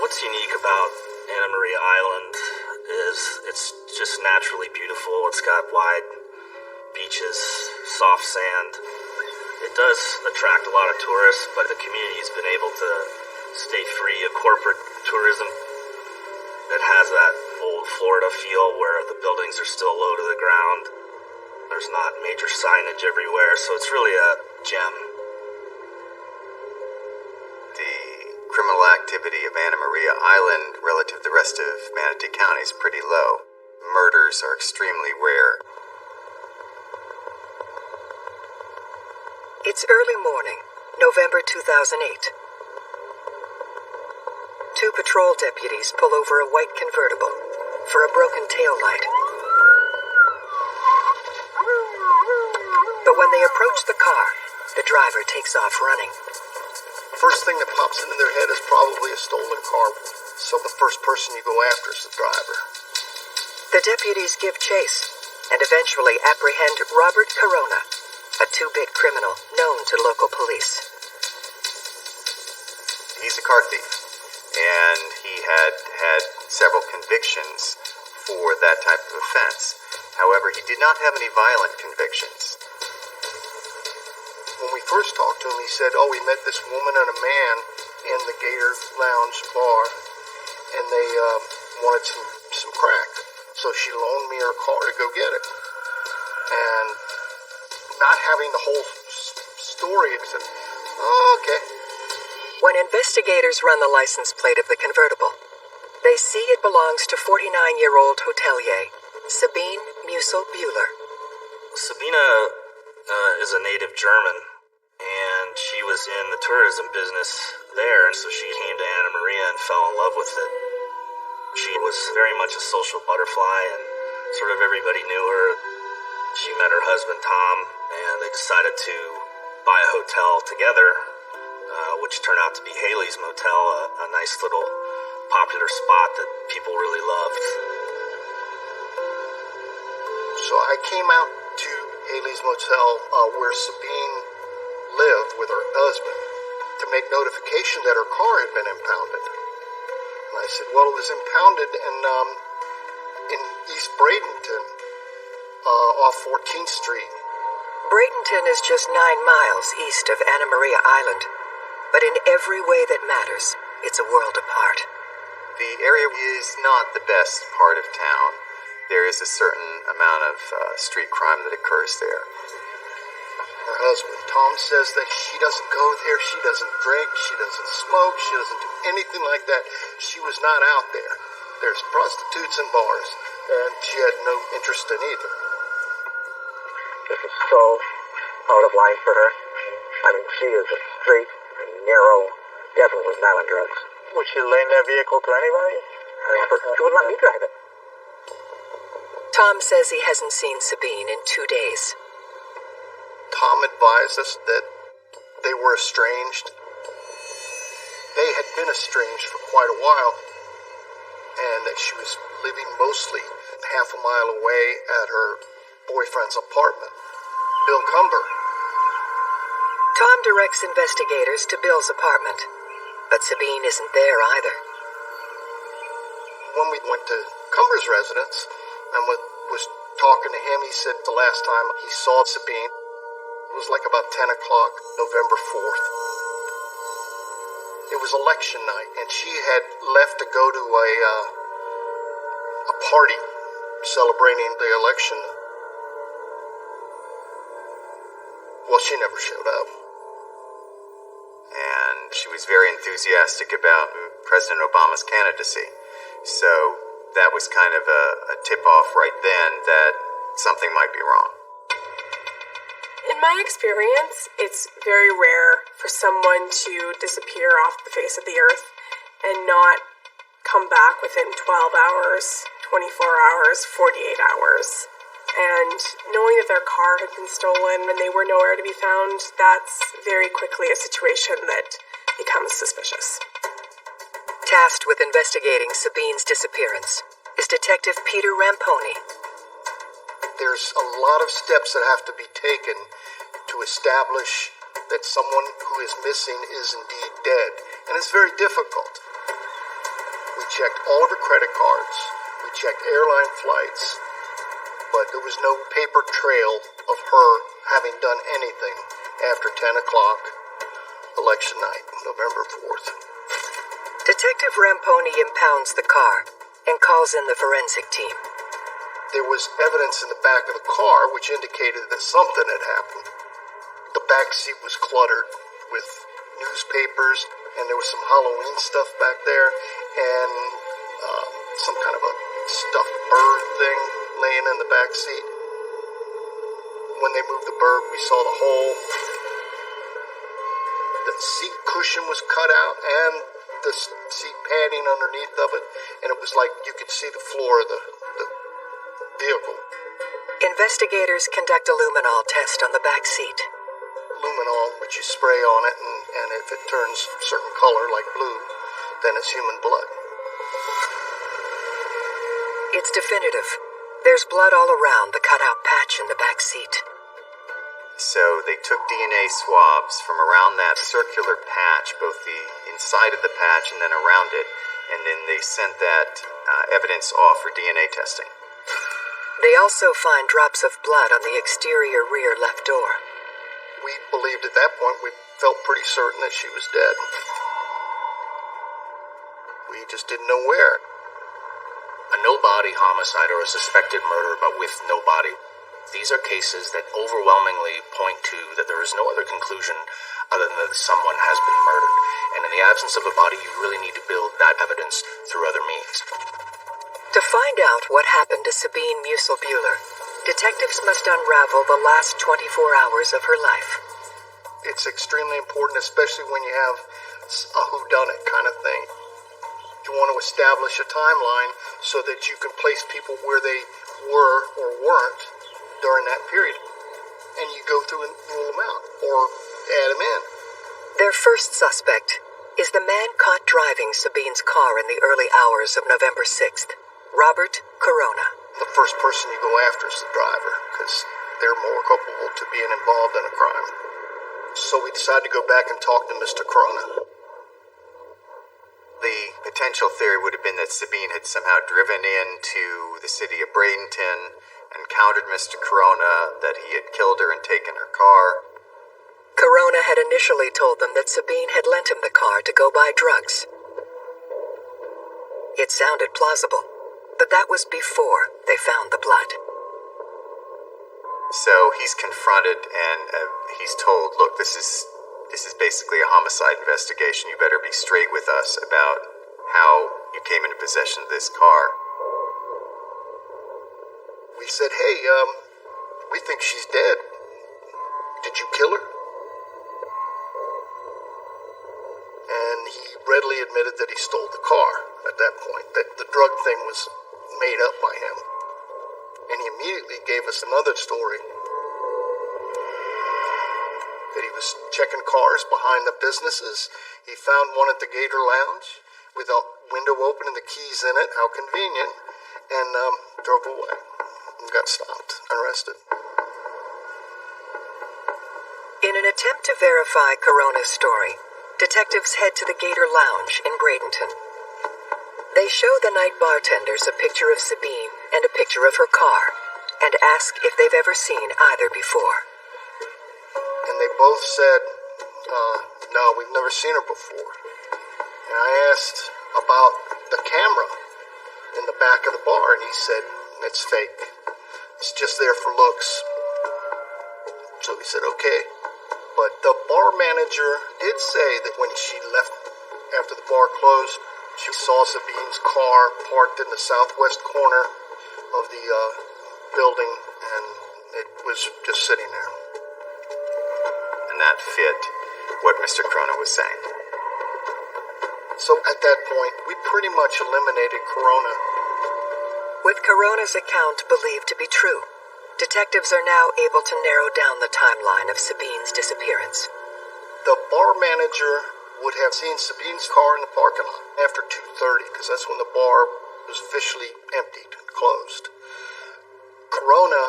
What's unique about Anna Maria Island is it's just naturally beautiful. It's got wide beaches, soft sand. It does attract a lot of tourists, but the community's been able to stay free of corporate tourism. It has that old Florida feel where the buildings are still low to the ground. There's not major signage everywhere, so it's really a gem. The criminal activity of Anna Maria Island relative to the rest of Manatee County is pretty low. Murders are extremely rare. It's early morning, November 2008. 2 patrol deputies pull over a white convertible for a broken taillight. But when they approach the car, the driver takes off running. First thing that pops into their head is probably a stolen car. So the first person you go after is the driver. The deputies give chase and eventually apprehend Robert Corona, a two-bit criminal known to local police. He's a car thief, and he had several convictions for that type of offense. However, he did not have any violent convictions. When we first talked to him, he said, he met this woman and a man in the Gator Lounge bar, and they wanted some crack. So she loaned me her car to go get it. And not having the whole story, I said, okay. When investigators run the license plate of the convertible, they see it belongs to 49-year-old hotelier Sabine Musil-Buehler. Sabina is a native German, and she was in the tourism business there, and so she came to Anna Maria and fell in love with it. She was very much a social butterfly, and sort of everybody knew her. She met her husband, Tom, and they decided to buy a hotel together, which turned out to be Haley's Motel, a nice little popular spot that people really loved. So I came out to Haley's Motel where Sabine lived with her husband to make notification that her car had been impounded. And I said, well, it was impounded in East Bradenton off 14th Street. Bradenton is just 9 miles east of Anna Maria Island, but in every way that matters, it's a world apart. The area is not the best part of town. There is a certain amount of street crime that occurs there. Her husband, Tom, says that she doesn't go there, she doesn't drink, she doesn't smoke, she doesn't do anything like that. She was not out there. There's prostitutes and bars, and she had no interest in either. This is so out of line for her. I mean, she is a straight, narrow, definitely was not on drugs. Would she lend that vehicle to anybody? She would let me drive it. Tom says he hasn't seen Sabine in 2 days. Tom advised us that they were estranged. They had been estranged for quite a while, and that she was living mostly half a mile away at her boyfriend's apartment, Bill Cumber. Tom directs investigators to Bill's apartment, but Sabine isn't there either. When we went to Cumber's residence and was talking to him, he said the last time he saw Sabine, it was like about 10 o'clock, November 4th. It was election night, and she had left to go to a party celebrating the election. Well, she never showed up. And she was very enthusiastic about President Obama's candidacy. So that was kind of a tip-off right then that something might be wrong. In my experience, it's very rare for someone to disappear off the face of the earth and not come back within 12 hours, 24 hours, 48 hours. And knowing that their car had been stolen and they were nowhere to be found, that's very quickly a situation that becomes suspicious. Tasked with investigating Sabine's disappearance is Detective Peter Ramponi. There's a lot of steps that have to be taken to establish that someone who is missing is indeed dead, and it's very difficult. We checked all of her credit cards, we checked airline flights, but there was no paper trail of her having done anything after 10 o'clock election night, November 4th. Detective Ramponi impounds the car and calls in the forensic team. There was evidence in the back of the car which indicated that something had happened. The back seat was cluttered with newspapers, and there was some Halloween stuff back there, and some kind of a stuffed bird thing laying in the back seat. When they moved the bird, we saw the hole. The seat cushion was cut out, and the seat padding underneath of it, and it was like you could see the floor of the vehicle. Investigators conduct a luminol test on the back seat. luminol, which you spray on it, and if it turns a certain color, like blue, then it's human blood. It's definitive. There's blood all around the cutout patch in the back seat. So they took DNA swabs from around that circular patch, both the inside of the patch and then around it, and then they sent that evidence off for DNA testing. They also find drops of blood on the exterior rear left door. We believed at that point, we felt pretty certain that she was dead. We just didn't know where. A no-body homicide or a suspected murder, but with no body. These are cases that overwhelmingly point to that there is no other conclusion other than that someone has been murdered. And in the absence of a body, you really need to build that evidence through other means. To find out what happened to Sabine Musil-Buehler, detectives must unravel the last 24 hours of her life. It's extremely important, especially when you have a whodunit kind of thing. You want to establish a timeline so that you can place people where they were or weren't during that period. And you go through and rule them out or add them in. Their first suspect is the man caught driving Sabine's car in the early hours of November 6th, Robert Corona. The first person you go after is the driver, because they're more culpable to being involved in a crime. So we decided to go back and talk to Mr. Corona. The potential theory would have been that Sabine had somehow driven into the city of Bradenton, encountered Mr. Corona, that he had killed her and taken her car. Corona had initially told them that Sabine had lent him the car to go buy drugs. It sounded plausible, but that was before they found the blood. So he's confronted and he's told, look, this is basically a homicide investigation. You better be straight with us about how you came into possession of this car. We said, hey, we think she's dead. Did you kill her? And he readily admitted that he stole the car at that point, that the drug thing was made up by him. And he immediately gave us another story, that he was checking cars behind the businesses. He found one at the Gator Lounge with a window open and the keys in it, how convenient, and drove away. Got stopped, arrested. In an attempt to verify Corona's story, detectives head to the Gator Lounge in Bradenton. They show the night bartenders a picture of Sabine and a picture of her car, and ask if they've ever seen either before. And they both said, no, we've never seen her before. And I asked about the camera in the back of the bar, and he said, it's fake. It's just there for looks. So we said, okay. But the bar manager did say that when she left after the bar closed, she saw Sabine's car parked in the southwest corner of the building, and it was just sitting there. And that fit what Mr. Corona was saying. So at that point, we pretty much eliminated Corona. With Corona's account believed to be true, detectives are now able to narrow down the timeline of Sabine's disappearance. The bar manager would have seen Sabine's car in the parking lot after 2:30, because that's when the bar was officially emptied and closed. Corona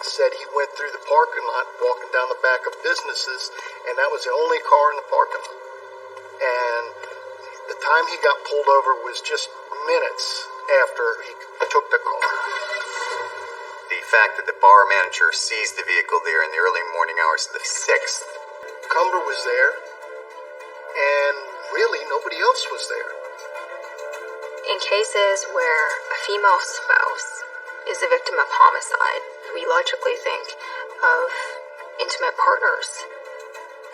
said he went through the parking lot, walking down the back of businesses, and that was the only car in the parking lot. And the time he got pulled over was just minutes after he took the car. The fact that the bar manager sees the vehicle there in the early morning hours of the 6th. Cumber was there, and really nobody else was there. In cases where a female spouse is the victim of homicide, we logically think of intimate partners.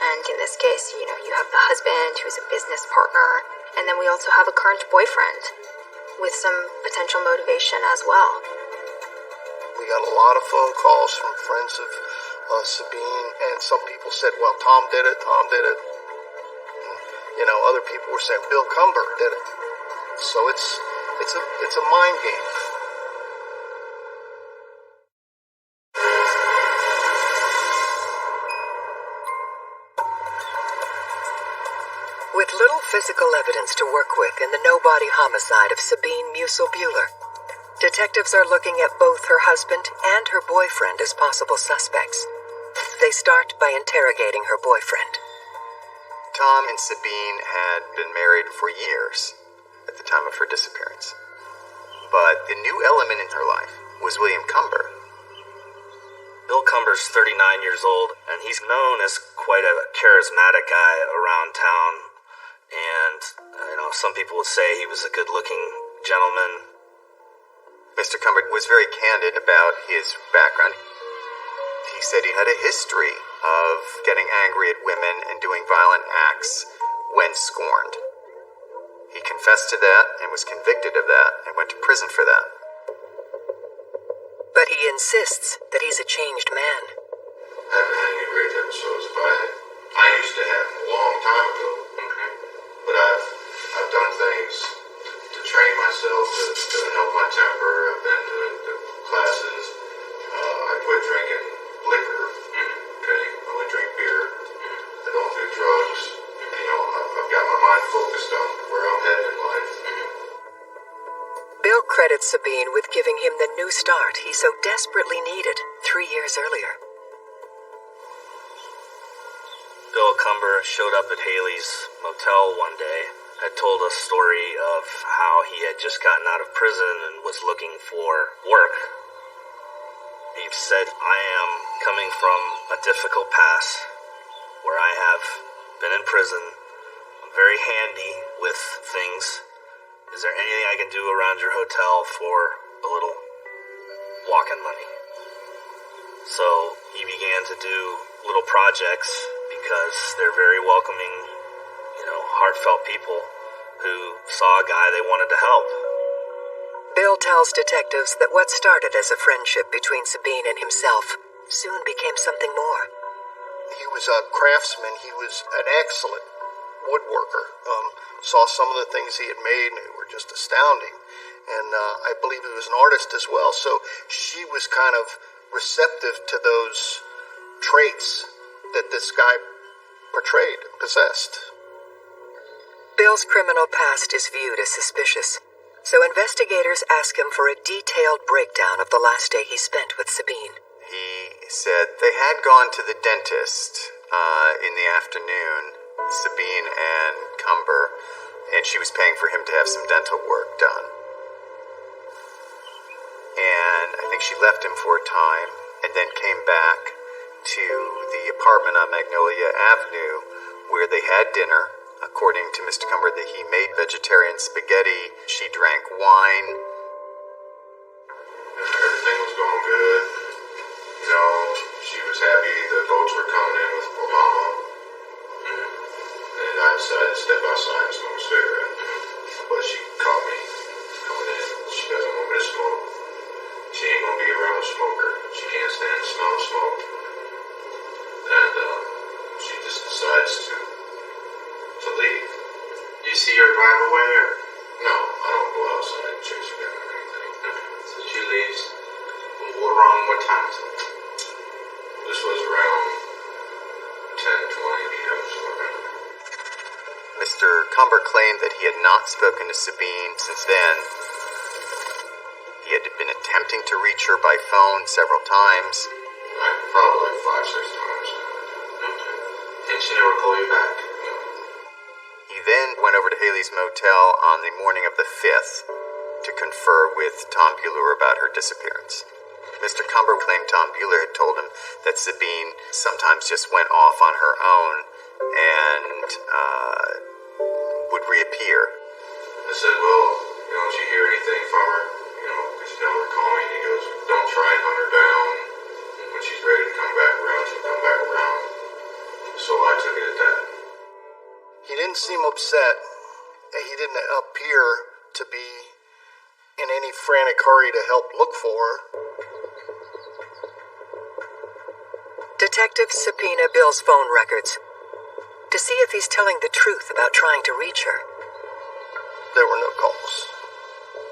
And in this case, you have the husband who's a business partner, and then we also have a current boyfriend with some potential motivation as well. We got a lot of phone calls from friends of Sabine, and some people said, well, Tom did it. And, other people were saying Bill Cumber did it. So it's a mind game. physical evidence to work with in the no-body homicide of Sabine Musil-Buehler. Detectives are looking at both her husband and her boyfriend as possible suspects. They start by interrogating her boyfriend. Tom and Sabine had been married for years at the time of her disappearance. But the new element in her life was William Cumber. Bill Cumber's 39 years old, and he's known as quite a charismatic guy around town. And, some people would say he was a good-looking gentleman. Mr. Cumber was very candid about his background. He said he had a history of getting angry at women and doing violent acts when scorned. He confessed to that and was convicted of that and went to prison for that. But he insists that he's a changed man. I haven't had any great episodes, but I used to have them a long time ago. Okay. But I've done things to train myself to help my temper. I've been to classes. I quit drinking liquor. Okay. I only drink beer. I don't do drugs. I've got my mind focused on where I'm headed in life. Bill credits Sabine with giving him the new start he so desperately needed 3 years earlier. Bill Cumber showed up at Haley's motel one day, had told a story of how he had just gotten out of prison and was looking for work. He said, "I am coming from a difficult past where I have been in prison. I'm very handy with things. Is there anything I can do around your hotel for a little walk-in money?" So he began to do little projects because they're very welcoming, heartfelt people who saw a guy they wanted to help. Bill tells detectives that what started as a friendship between Sabine and himself soon became something more. He was a craftsman. He was an excellent woodworker. Saw some of the things he had made and they were just astounding. And I believe he was an artist as well. So she was kind of receptive to those traits that this guy portrayed and possessed. Bill's criminal past is viewed as suspicious, so investigators ask him for a detailed breakdown of the last day he spent with Sabine. He said they had gone to the dentist in the afternoon, Sabine and Cumber, and she was paying for him to have some dental work done. And I think she left him for a time and then came back to the apartment on Magnolia Avenue where they had dinner. According to Mr. Cumber, that he made vegetarian spaghetti. She drank wine. Everything was going good. She was happy the boats were coming in with Obama. And I decided to step outside and smoke a cigarette. But she caught me coming in. She doesn't want me to smoke. She ain't going to be around a smoker. She can't stand the smell of smoke. And she just decides to leave. You see her drive away, or? No, I don't go outside and chase her down or anything. So she leaves. Around what time is it? This was around 10:20 p.m. somewhere around there. Mr. Cumber claimed that he had not spoken to Sabine since then. He had been attempting to reach her by phone several times. Probably like 5-6 times. And she never called you back? No. He then went over to Haley's motel on the morning of the 5th to confer with Tom Buehler about her disappearance. Mr. Cumber claimed Tom Buehler had told him that Sabine sometimes just went off on her own and would reappear. I said, well, don't you hear anything from her? Could you tell her to call me? And he goes, don't try and hunt her down. When she's ready to come back around, she'll come back around. So I took it at that. He didn't seem upset. He didn't appear to be in any frantic hurry to help look for her. Detectives subpoena Bill's phone records to see if he's telling the truth about trying to reach her. There were no calls.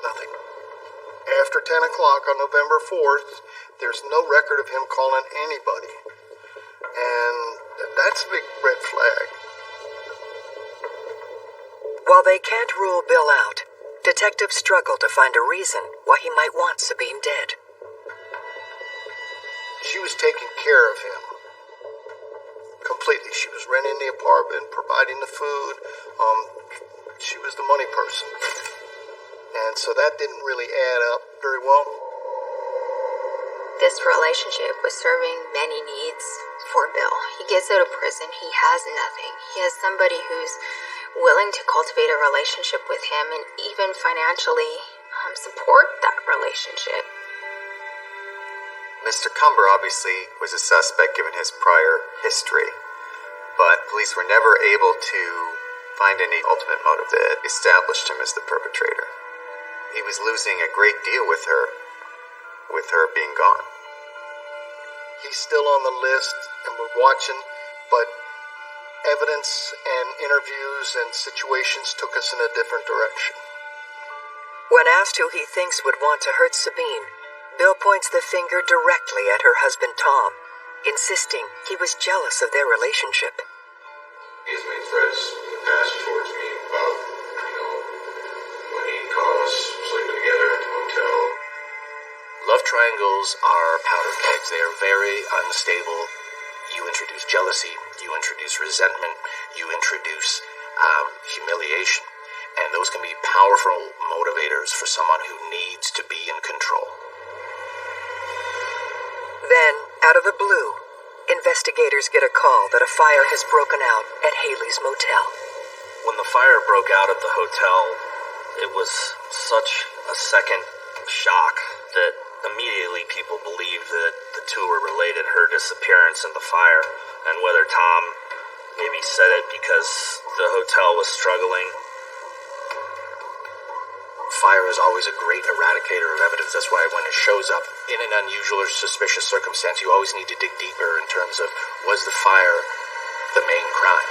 Nothing. After 10 o'clock on November 4th, there's no record of him calling anybody. And that's a big red flag. While they can't rule Bill out, detectives struggle to find a reason why he might want Sabine dead. She was taking care of him completely. She was renting the apartment, providing the food. She was the money person. And so that didn't really add up very well. This relationship was serving many needs for Bill. He gets out of prison, he has nothing. He has somebody who's willing to cultivate a relationship with him and even financially support that relationship. Mr. Cumber obviously was a suspect given his prior history, but police were never able to find any ultimate motive that established him as the perpetrator. He was losing a great deal with her being gone. He's still on the list, and we're watching, but evidence and interviews and situations took us in a different direction. When asked who he thinks would want to hurt Sabine, Bill points the finger directly at her husband Tom, insisting he was jealous of their relationship. He's made threats in the past towards me about, when he caught us sleeping together at the hotel. Love triangles are powder kegs. They are very unstable. You introduce jealousy, you introduce resentment, you introduce humiliation. And those can be powerful motivators for someone who needs to be in control. Then, out of the blue, investigators get a call that a fire has broken out at Haley's motel. When the fire broke out at the hotel, it was such a second shock that immediately people believed that the two were related, her disappearance and the fire, and whether Tom maybe said it because the hotel was struggling. Fire is always a great eradicator of evidence. That's why when it shows up in an unusual or suspicious circumstance, you always need to dig deeper in terms of, was the fire the main crime?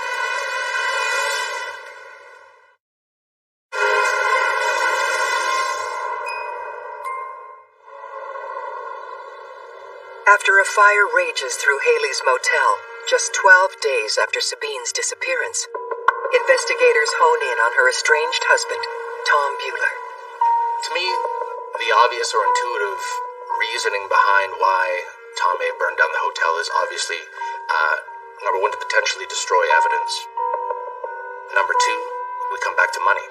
After a fire rages through Haley's motel, just 12 days after Sabine's disappearance, investigators hone in on her estranged husband, Tom Bueller. To me, the obvious or intuitive reasoning behind why Tom may have burned down the hotel is obviously, number one, to potentially destroy evidence. Number two, we come back to money.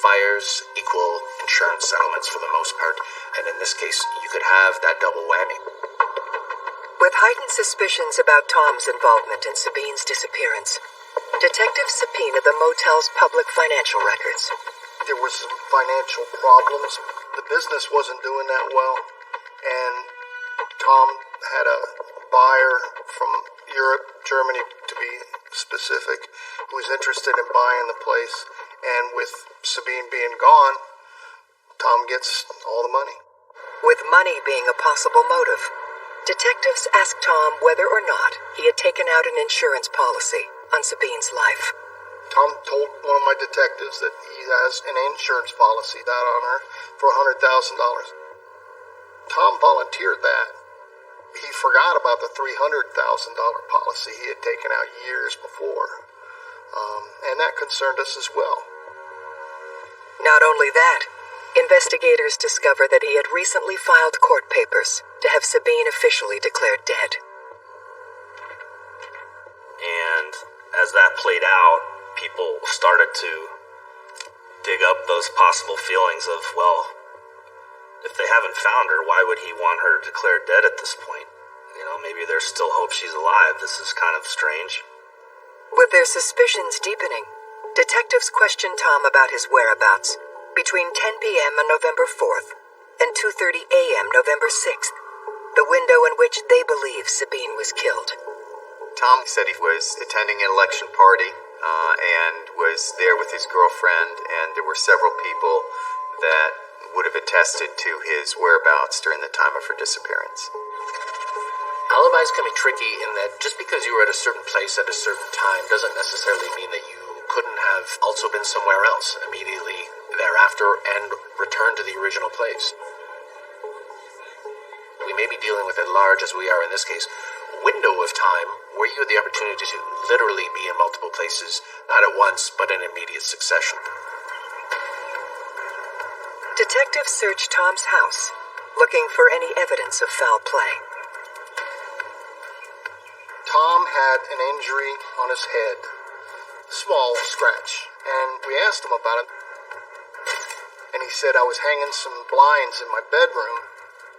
Fires equal insurance settlements for the most part, and in this case, you could have that double whammy. With heightened suspicions about Tom's involvement in Sabine's disappearance, detectives subpoenaed the motel's public financial records. There was some financial problems. The business wasn't doing that well, and Tom had a buyer from Europe, Germany to be specific, who was interested in buying the place, and with Sabine being gone, Tom gets all the money. With money being a possible motive, detectives asked Tom whether or not he had taken out an insurance policy on Sabine's life. Tom told one of my detectives that he has an insurance policy out on her for $100,000. Tom volunteered that. He forgot about the $300,000 policy he had taken out years before. And that concerned us as well. Not only that, investigators discovered that he had recently filed court papers to have Sabine officially declared dead. And as that played out, people started to dig up those possible feelings of, well, if they haven't found her, why would he want her declared dead at this point? Maybe there's still hope she's alive. This is kind of strange. With their suspicions deepening, detectives questioned Tom about his whereabouts between 10 p.m. on November 4th and 2:30 a.m. November 6th, the window in which they believe Sabine was killed. Tom said he was attending an election party and was there with his girlfriend, and there were several people that would have attested to his whereabouts during the time of her disappearance. Alibis can be tricky in that just because you were at a certain place at a certain time doesn't necessarily mean that you couldn't have also been somewhere else immediately thereafter and returned to the original place. We may be dealing with it large as we are in this case. window of time where you had the opportunity to literally be in multiple places, not at once, but in immediate succession. Detectives search Tom's house, looking for any evidence of foul play. Tom had an injury on his head, small scratch, and we asked him about it. And he said, I was hanging some blinds in my bedroom,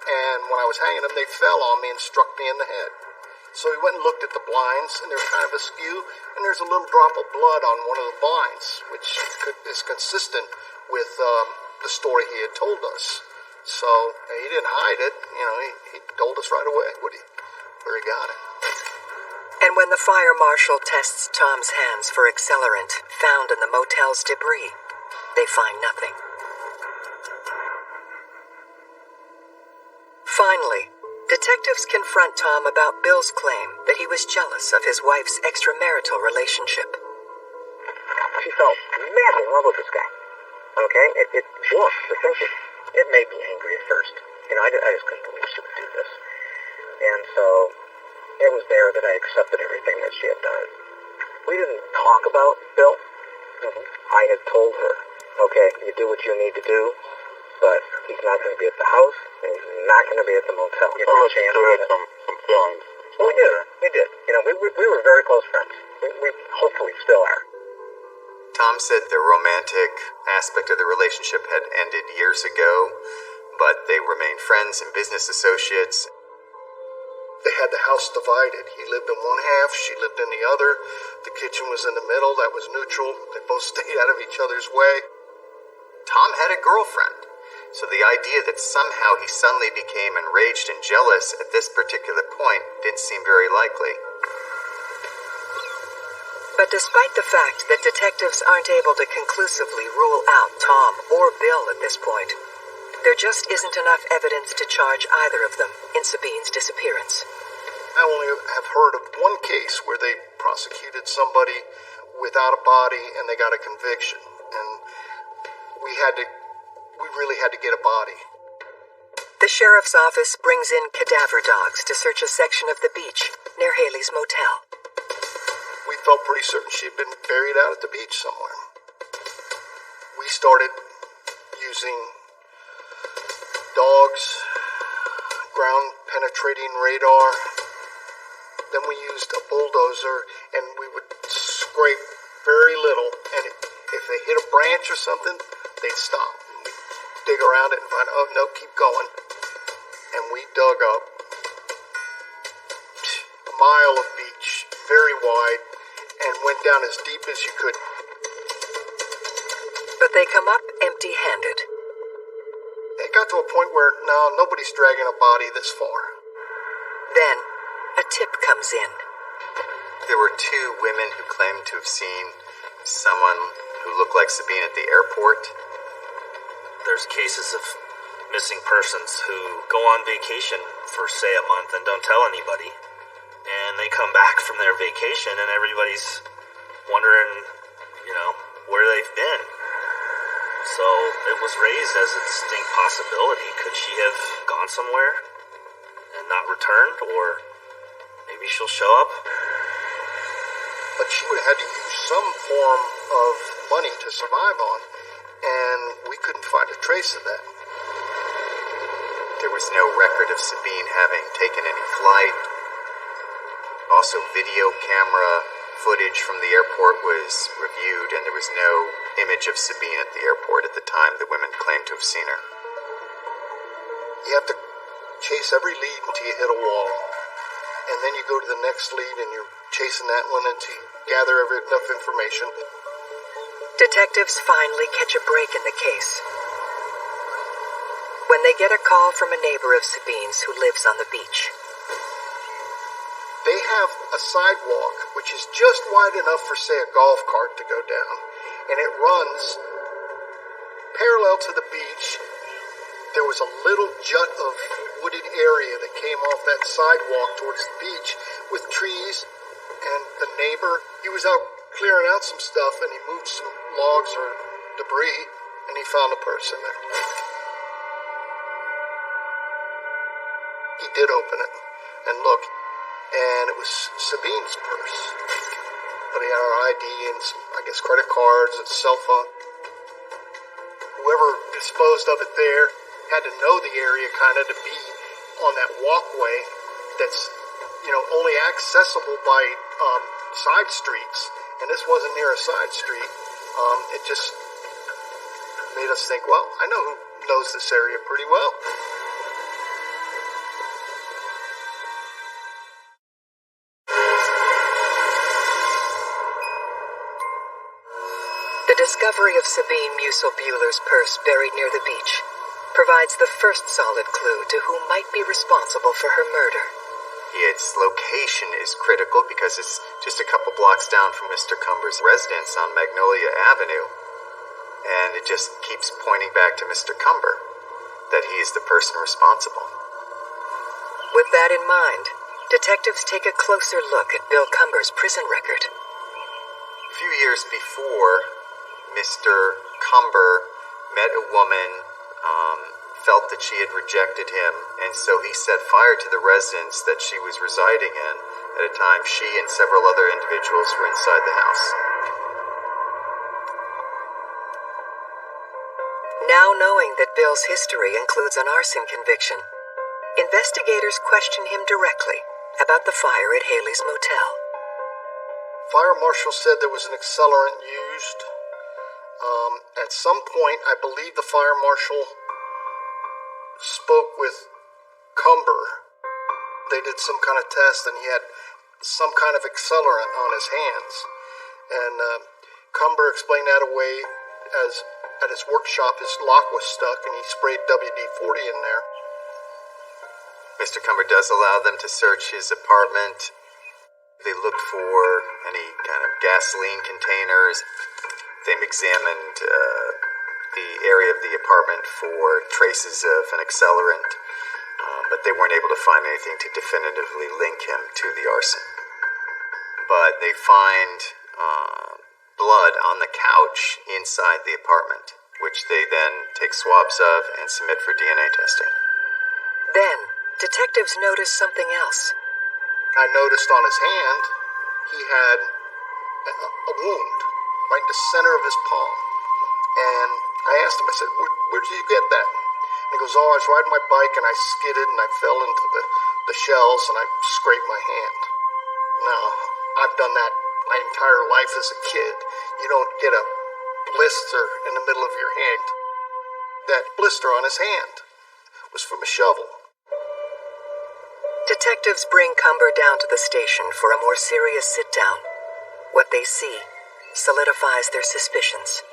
and when I was hanging them, they fell on me and struck me in the head. So he went and looked at the blinds, and they're kind of askew, and there's a little drop of blood on one of the blinds, which is consistent with the story he had told us. So he didn't hide it. He told us right away where he got it. And when the fire marshal tests Tom's hands for accelerant found in the motel's debris, they find nothing. Finally, detectives confront Tom about Bill's claim that he was jealous of his wife's extramarital relationship. She felt madly in love with this guy. Okay? It was the thinking. It made me angry at first. I just couldn't believe she would do this. And so it was there that I accepted everything that she had done. We didn't talk about Bill. I had told her, okay, you do what you need to do, but he's not going to be at the house, and he's not going to be at the motel. You still had some feelings. Well, we did. We were very close friends. We hopefully still are. Tom said the romantic aspect of the relationship had ended years ago, but they remained friends and business associates. They had the house divided. He lived in one half, she lived in the other. The kitchen was in the middle, that was neutral. They both stayed out of each other's way. Tom had a girlfriend, so the idea that somehow he suddenly became enraged and jealous at this particular point didn't seem very likely. But despite the fact that detectives aren't able to conclusively rule out Tom or Bill at this point, there just isn't enough evidence to charge either of them in Sabine's disappearance. I only have heard of one case where they prosecuted somebody without a body and they got a conviction. And we really had to get a body. The sheriff's office brings in cadaver dogs to search a section of the beach near Haley's motel. We felt pretty certain she'd been buried out at the beach somewhere. We started using dogs, ground-penetrating radar. Then we used a bulldozer, and we would scrape very little, and if they hit a branch or something, they'd stop. We'd dig around it and find, oh, no, keep going. And we dug up a mile of beach, very wide, and went down as deep as you could. But they come up empty-handed. It got to a point where, no, nobody's dragging a body this far. Then, a tip comes in. There were two women who claimed to have seen someone who looked like Sabine at the airport. There's cases of missing persons who go on vacation for, say, a month and don't tell anybody. And they come back from their vacation and everybody's wondering, where they've been. So it was raised as a distinct possibility. Could she have gone somewhere and not returned? Or maybe she'll show up? But she would have had to use some form of money to survive on, and we couldn't find a trace of that. There was no record of Sabine having taken any flight. Also, video camera footage from the airport was reviewed, and there was no image of Sabine at the airport at the time the women claimed to have seen her. You have to chase every lead until you hit a wall. And then you go to the next lead and you're chasing that one until you gather enough information. Detectives finally catch a break in the case when they get a call from a neighbor of Sabine's who lives on the beach. They have a sidewalk which is just wide enough for, say, a golf cart to go down, and it runs parallel to the beach. There was a little jut of wooded area that came off that sidewalk towards the beach with trees, and the neighbor, he was out clearing out some stuff, and he moved some logs or debris, and he found a person there. He did open it and look. and it was Sabine's purse. But he had her ID and some, I guess, credit cards and cell phone. Whoever disposed of it there had to know the area kind of to be on that walkway that's, only accessible by side streets. And this wasn't near a side street. It just made us think, well, I know who knows this area pretty well. The discovery of Sabine Musil-Bueller's purse buried near the beach provides the first solid clue to who might be responsible for her murder. Its location is critical because it's just a couple blocks down from Mr. Cumber's residence on Magnolia Avenue. And it just keeps pointing back to Mr. Cumber, that he is the person responsible. With that in mind, detectives take a closer look at Bill Cumber's prison record. A few years before, Mr. Cumber met a woman, felt that she had rejected him, and so he set fire to the residence that she was residing in at a time she and several other individuals were inside the house. Now knowing that Bill's history includes an arson conviction, investigators question him directly about the fire at Haley's Motel. Fire marshal said there was an accelerant used. At some point, I believe the fire marshal spoke with Cumber. They did some kind of test, and he had some kind of accelerant on his hands. And Cumber explained that away as at his workshop his lock was stuck, and he sprayed WD-40 in there. Mr. Cumber does allow them to search his apartment. They looked for any kind of gasoline containers. They examined the area of the apartment for traces of an accelerant, but they weren't able to find anything to definitively link him to the arson. But they find blood on the couch inside the apartment, which they then take swabs of and submit for DNA testing. Then, detectives notice something else. I noticed on his hand, he had a wound right in the center of his palm. And I asked him, I said, where did you get that? And he goes, I was riding my bike and I skidded and I fell into the shells and I scraped my hand. Now, I've done that my entire life as a kid. You don't get a blister in the middle of your hand. That blister on his hand was from a shovel. Detectives bring Cumber down to the station for a more serious sit-down. What they see solidifies their suspicions.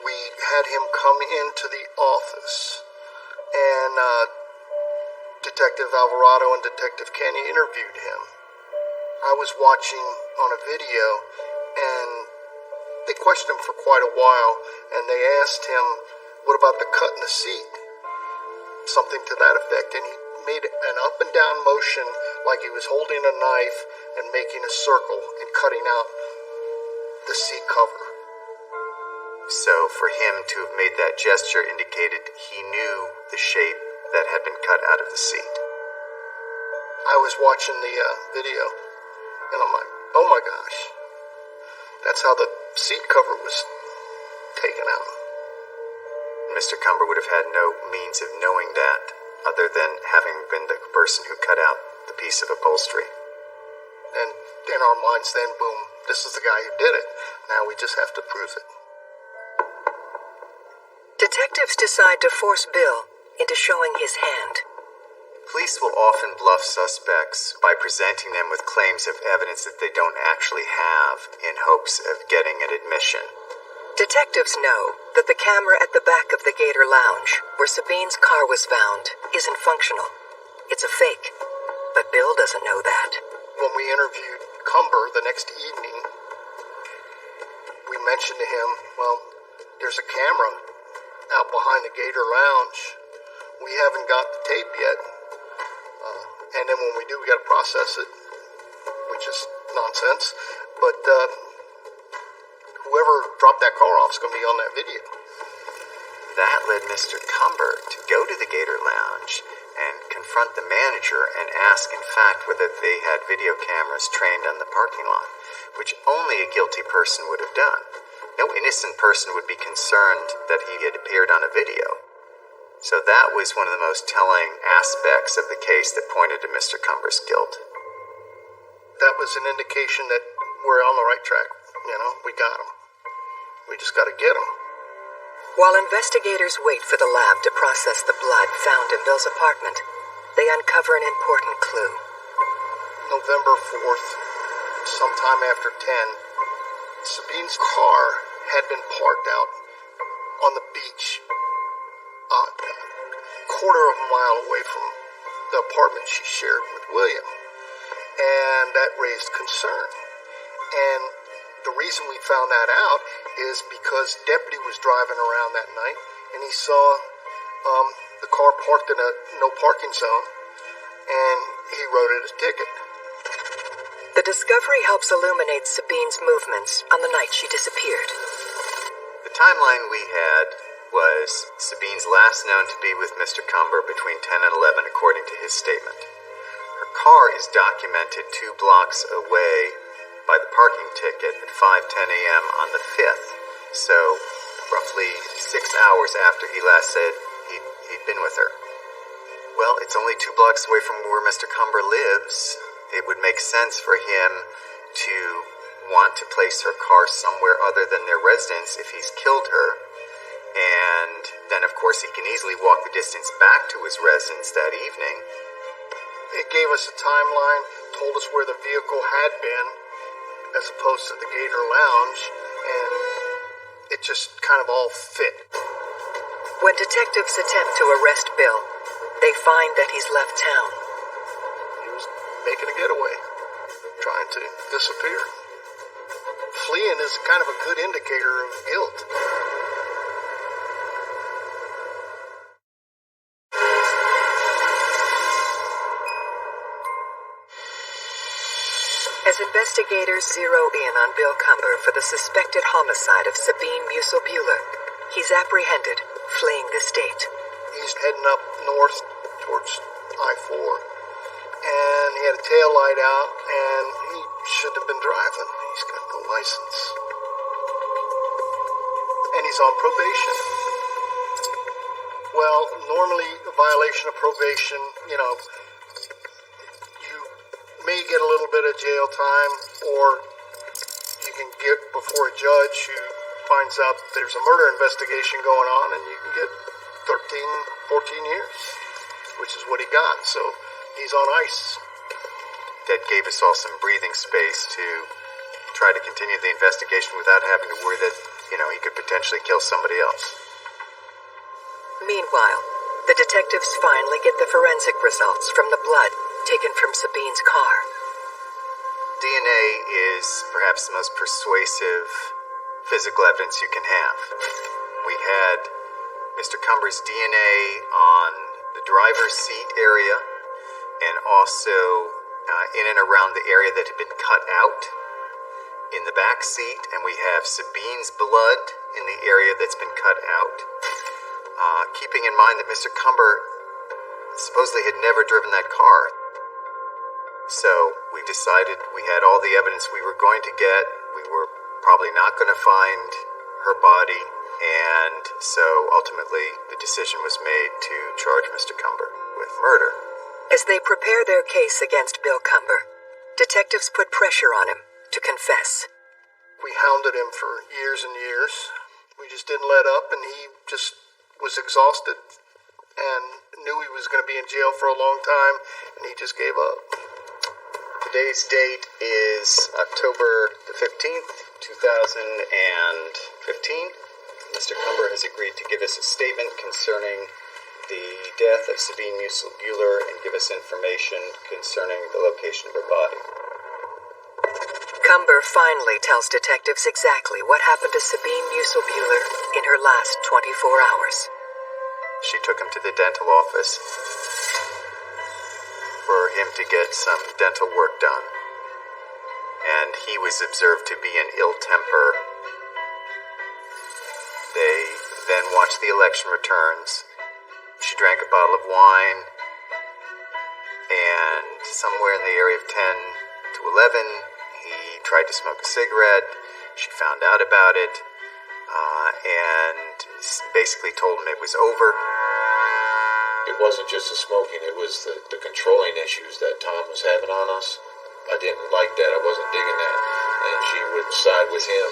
We had him come into the office, and Detective Alvarado and Detective Kenya interviewed him. I was watching on a video, and they questioned him for quite a while, and they asked him, what about the cut in the seat? Something to that effect, and he made an up and down motion like he was holding a knife and making a circle and cutting out the seat cover. So for him to have made that gesture indicated he knew the shape that had been cut out of the seat. I was watching the video, and I'm like, oh my gosh, that's how the seat cover was taken out. Mr. Cumber would have had no means of knowing that, other than having been the person who cut out the piece of upholstery. And in our minds then, boom, this is the guy who did it. Now we just have to prove it. Detectives decide to force Bill into showing his hand. Police will often bluff suspects by presenting them with claims of evidence that they don't actually have in hopes of getting an admission. Detectives know that the camera at the back of the Gator Lounge, where Sabine's car was found, isn't functional. It's a fake. But Bill doesn't know that. When we interviewed Cumber the next evening, we mentioned to him, well, there's a camera out behind the Gator Lounge. We haven't got the tape yet. And then when we do, we got to process it, which is nonsense. But whoever dropped that car off is going to be on that video. That led Mr. Cumber to go to the Gator Lounge and confront the manager and ask, in fact, whether they had video cameras trained on the parking lot, which only a guilty person would have done. No innocent person would be concerned that he had appeared on a video. So that was one of the most telling aspects of the case that pointed to Mr. Cumber's guilt. That was an indication that we're on the right track. We got him. We just got to get him. While investigators wait for the lab to process the blood found in Bill's apartment, they uncover an important clue. November 4th, sometime after 10, Sabine's car had been parked out on the beach, a quarter of a mile away from the apartment she shared with William. And that raised concern. And the reason we found that out is because Deputy was driving around that night and he saw the car parked in a no parking zone, and he wrote it a ticket. The discovery helps illuminate Sabine's movements on the night she disappeared. The timeline we had was Sabine's last known to be with Mr. Cumber between 10 and 11, according to his statement. Her car is documented 2 blocks away by the parking ticket at 5:10 a.m. on the 5th, so roughly 6 hours after he last said he'd been with her. Well, it's only 2 blocks away from where Mr. Cumber lives. It would make sense for him to want to place her car somewhere other than their residence if he's killed her. And then, of course, he can easily walk the distance back to his residence that evening. It gave us a timeline, told us where the vehicle had been, as opposed to the Gator Lounge, and it just kind of all fit. When detectives attempt to arrest Bill, they find that he's left town. He was making a getaway, trying to disappear. Fleeing is kind of a good indicator of guilt. As investigators zero in on Bill Cumber for the suspected homicide of Sabine Musil-Buehler, he's apprehended, fleeing the state. He's heading up north towards I-4, and he had a tail light out, and he shouldn't have been driving. He's got no license. And he's on probation. Well, normally a violation of probation, you may get a little bit of jail time, or you can get before a judge who finds out there's a murder investigation going on, and you can get 13, 14 years, which is what he got. So he's on ice. That gave us all some breathing space to try to continue the investigation without having to worry that, he could potentially kill somebody else. Meanwhile, the detectives finally get the forensic results from the blood taken from Sabine's car. DNA is perhaps the most persuasive physical evidence you can have. We had Mr. Cumber's DNA on the driver's seat area and also in and around the area that had been cut out in the back seat, and we have Sabine's blood in the area that's been cut out. Keeping in mind that Mr. Cumber supposedly had never driven that car. So we decided we had all the evidence we were going to get. We were probably not going to find her body, and so ultimately the decision was made to charge Mr. Cumber with murder. As they prepare their case against Bill Cumber, detectives put pressure on him to confess. We hounded him for years and years. We just didn't let up, and he just was exhausted and knew he was going to be in jail for a long time, and he just gave up. Today's date is October the 15th, 2015. Mr. Cumber has agreed to give us a statement concerning the death of Sabine Musil-Buehler and give us information concerning the location of her body. Cumber finally tells detectives exactly what happened to Sabine Musil-Buehler in her last 24 hours. She took him to the dental office for him to get some dental work done. And he was observed to be in ill temper. They then watched the election returns. She drank a bottle of wine, somewhere in the area of 10 to 11, he tried to smoke a cigarette. She found out about it and basically told him it was over. It wasn't just the smoking, it was the controlling issues that Tom was having on us. I didn't like that. I wasn't digging that. And she would side with him.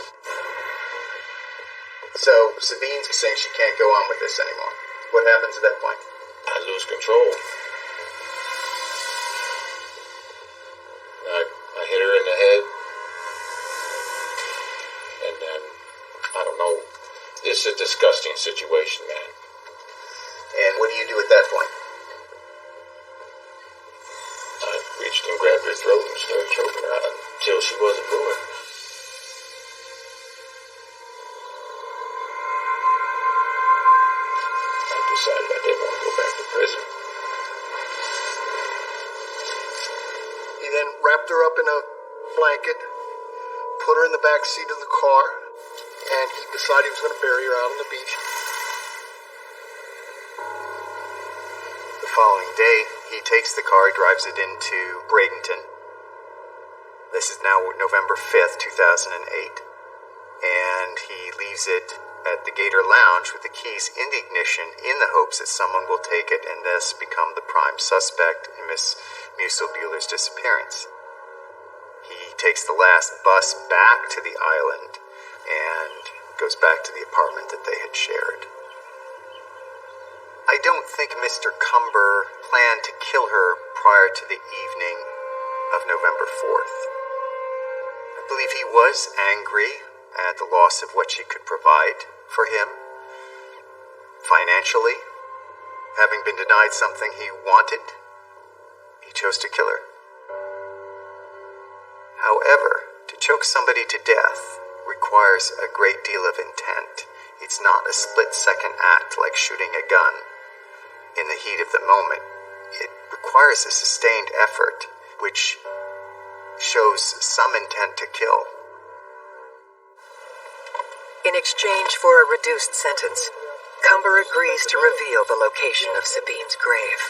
So Sabine's saying she can't go on with this anymore. What happens at that point? I lose control. I hit her in the head. And then, I don't know. It's a disgusting situation, man. And what do you do at that point? I reached and grabbed her throat and started choking her out until she wasn't moving. I decided I didn't want to go back to prison. He then wrapped her up in a blanket, put her in the back seat of the car, and he decided he was going to bury her out on the beach. The following day, he takes the car, drives it into Bradenton. This is now November 5th, 2008. And he leaves it at the Gator Lounge with the keys in the ignition in the hopes that someone will take it and thus become the prime suspect in Miss Musil-Bueller's disappearance. He takes the last bus back to the island and goes back to the apartment that they had shared. I don't think Mr. Cumber planned to kill her prior to the evening of November 4th. I believe he was angry at the loss of what she could provide for him financially. Having been denied something he wanted, he chose to kill her. However, to choke somebody to death requires a great deal of intent. It's not a split-second act like shooting a gun in the heat of the moment. It requires a sustained effort, which shows some intent to kill. In exchange for a reduced sentence, Cumber agrees to reveal the location of Sabine's grave.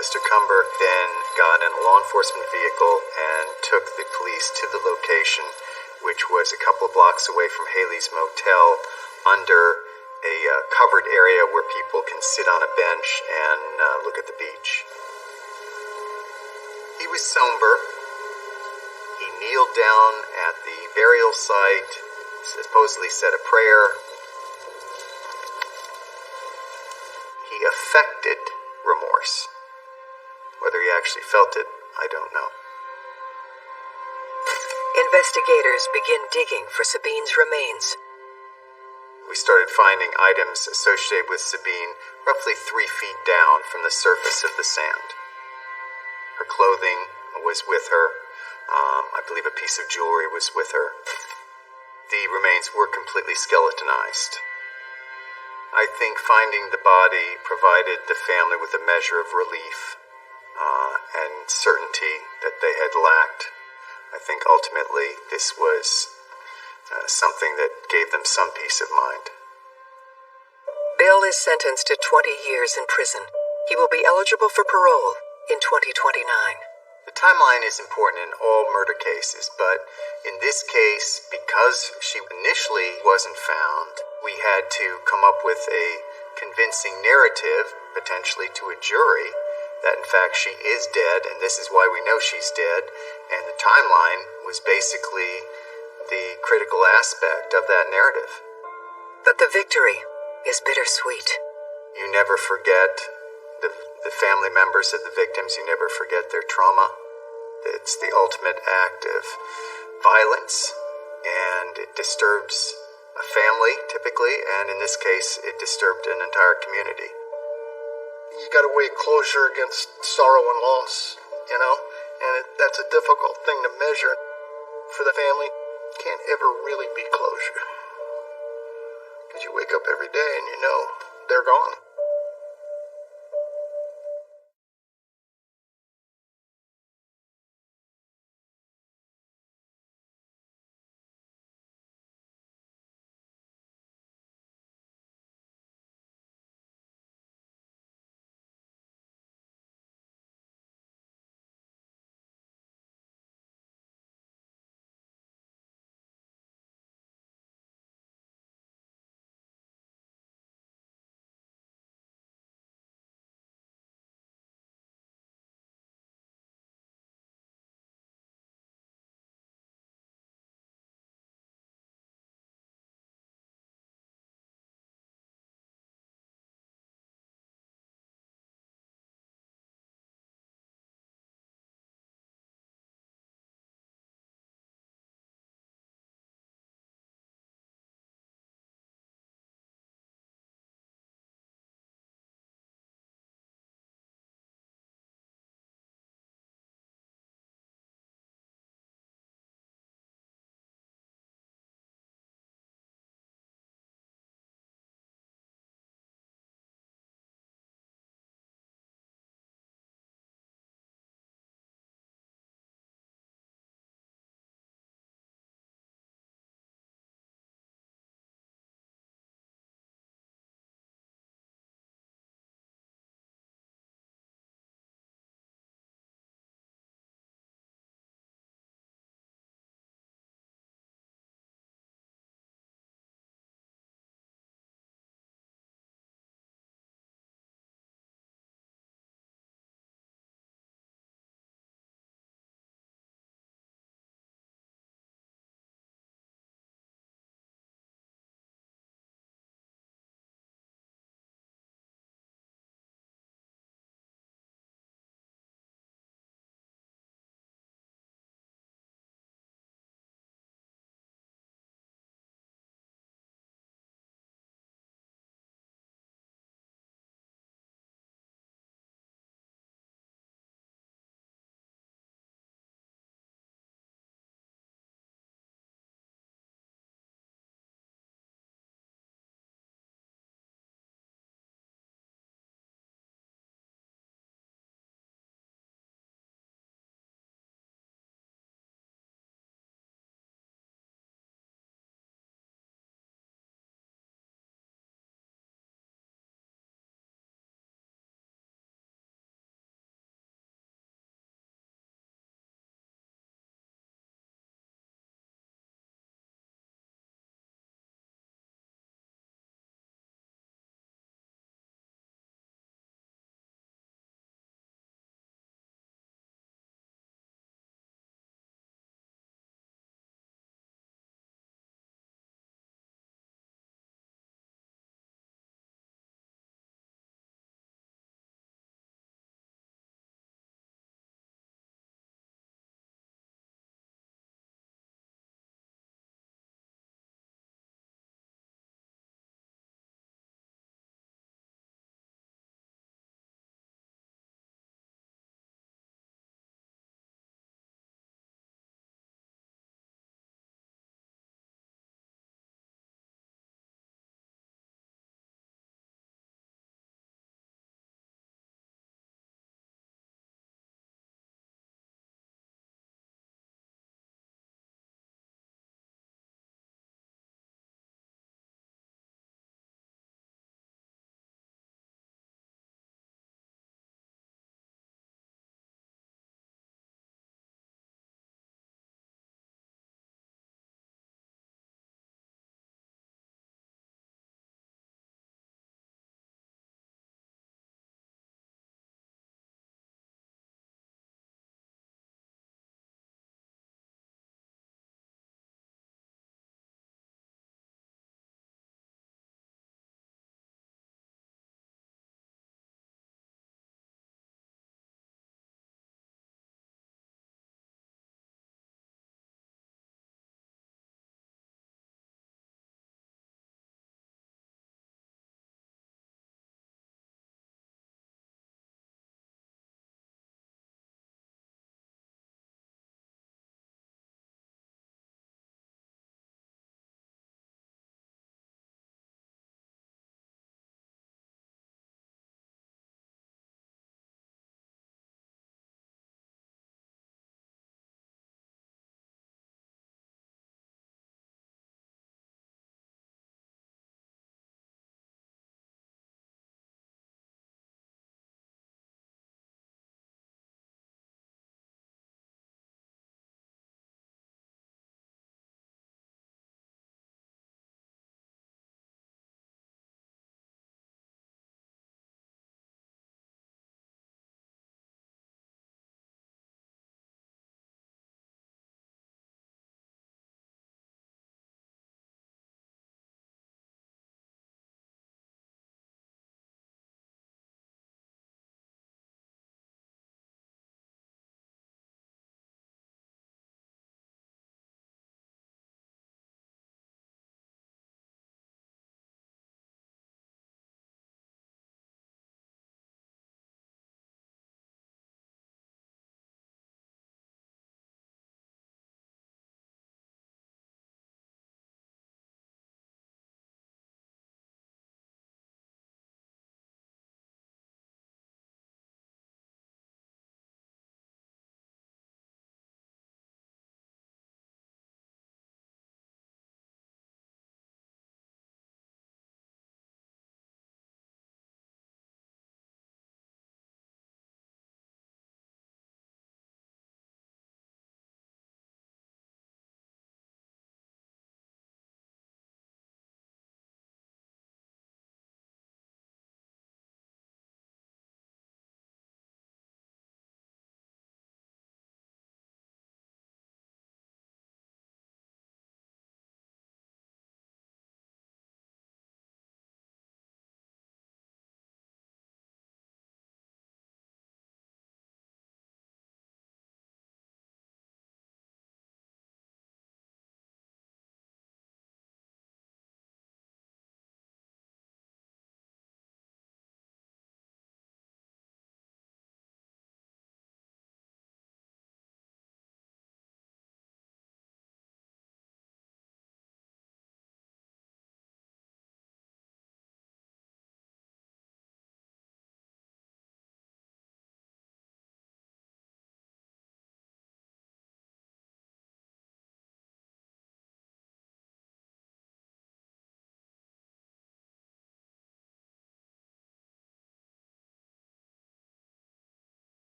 Mr. Cumber then got in a law enforcement vehicle and took the police to the location, which was a couple of blocks away from Haley's Motel, under a covered area where people can sit on a bench and look at the beach. He was somber. He kneeled down at the burial site, supposedly said a prayer. He affected remorse. Whether he actually felt it, I don't know. Investigators begin digging for Sabine's remains. We started finding items associated with Sabine roughly 3 feet down from the surface of the sand. Her clothing was with her. I believe a piece of jewelry was with her. The remains were completely skeletonized. I think finding the body provided the family with a measure of relief and certainty that they had lacked. I think ultimately this was something that gave them some peace of mind. Bill is sentenced to 20 years in prison. He will be eligible for parole in 2029. The timeline is important in all murder cases, but in this case, because she initially wasn't found, we had to come up with a convincing narrative, potentially to a jury, that in fact she is dead, and this is why we know she's dead, and the timeline was basically the critical aspect of that narrative. But the victory is bittersweet. You never forget the family members of the victims, you never forget their trauma. It's the ultimate act of violence, and it disturbs a family, typically, and in this case, it disturbed an entire community. You got to weigh closure against sorrow and loss, and that's a difficult thing to measure. For the family, can't ever really be closure. Because you wake up every day and you know they're gone.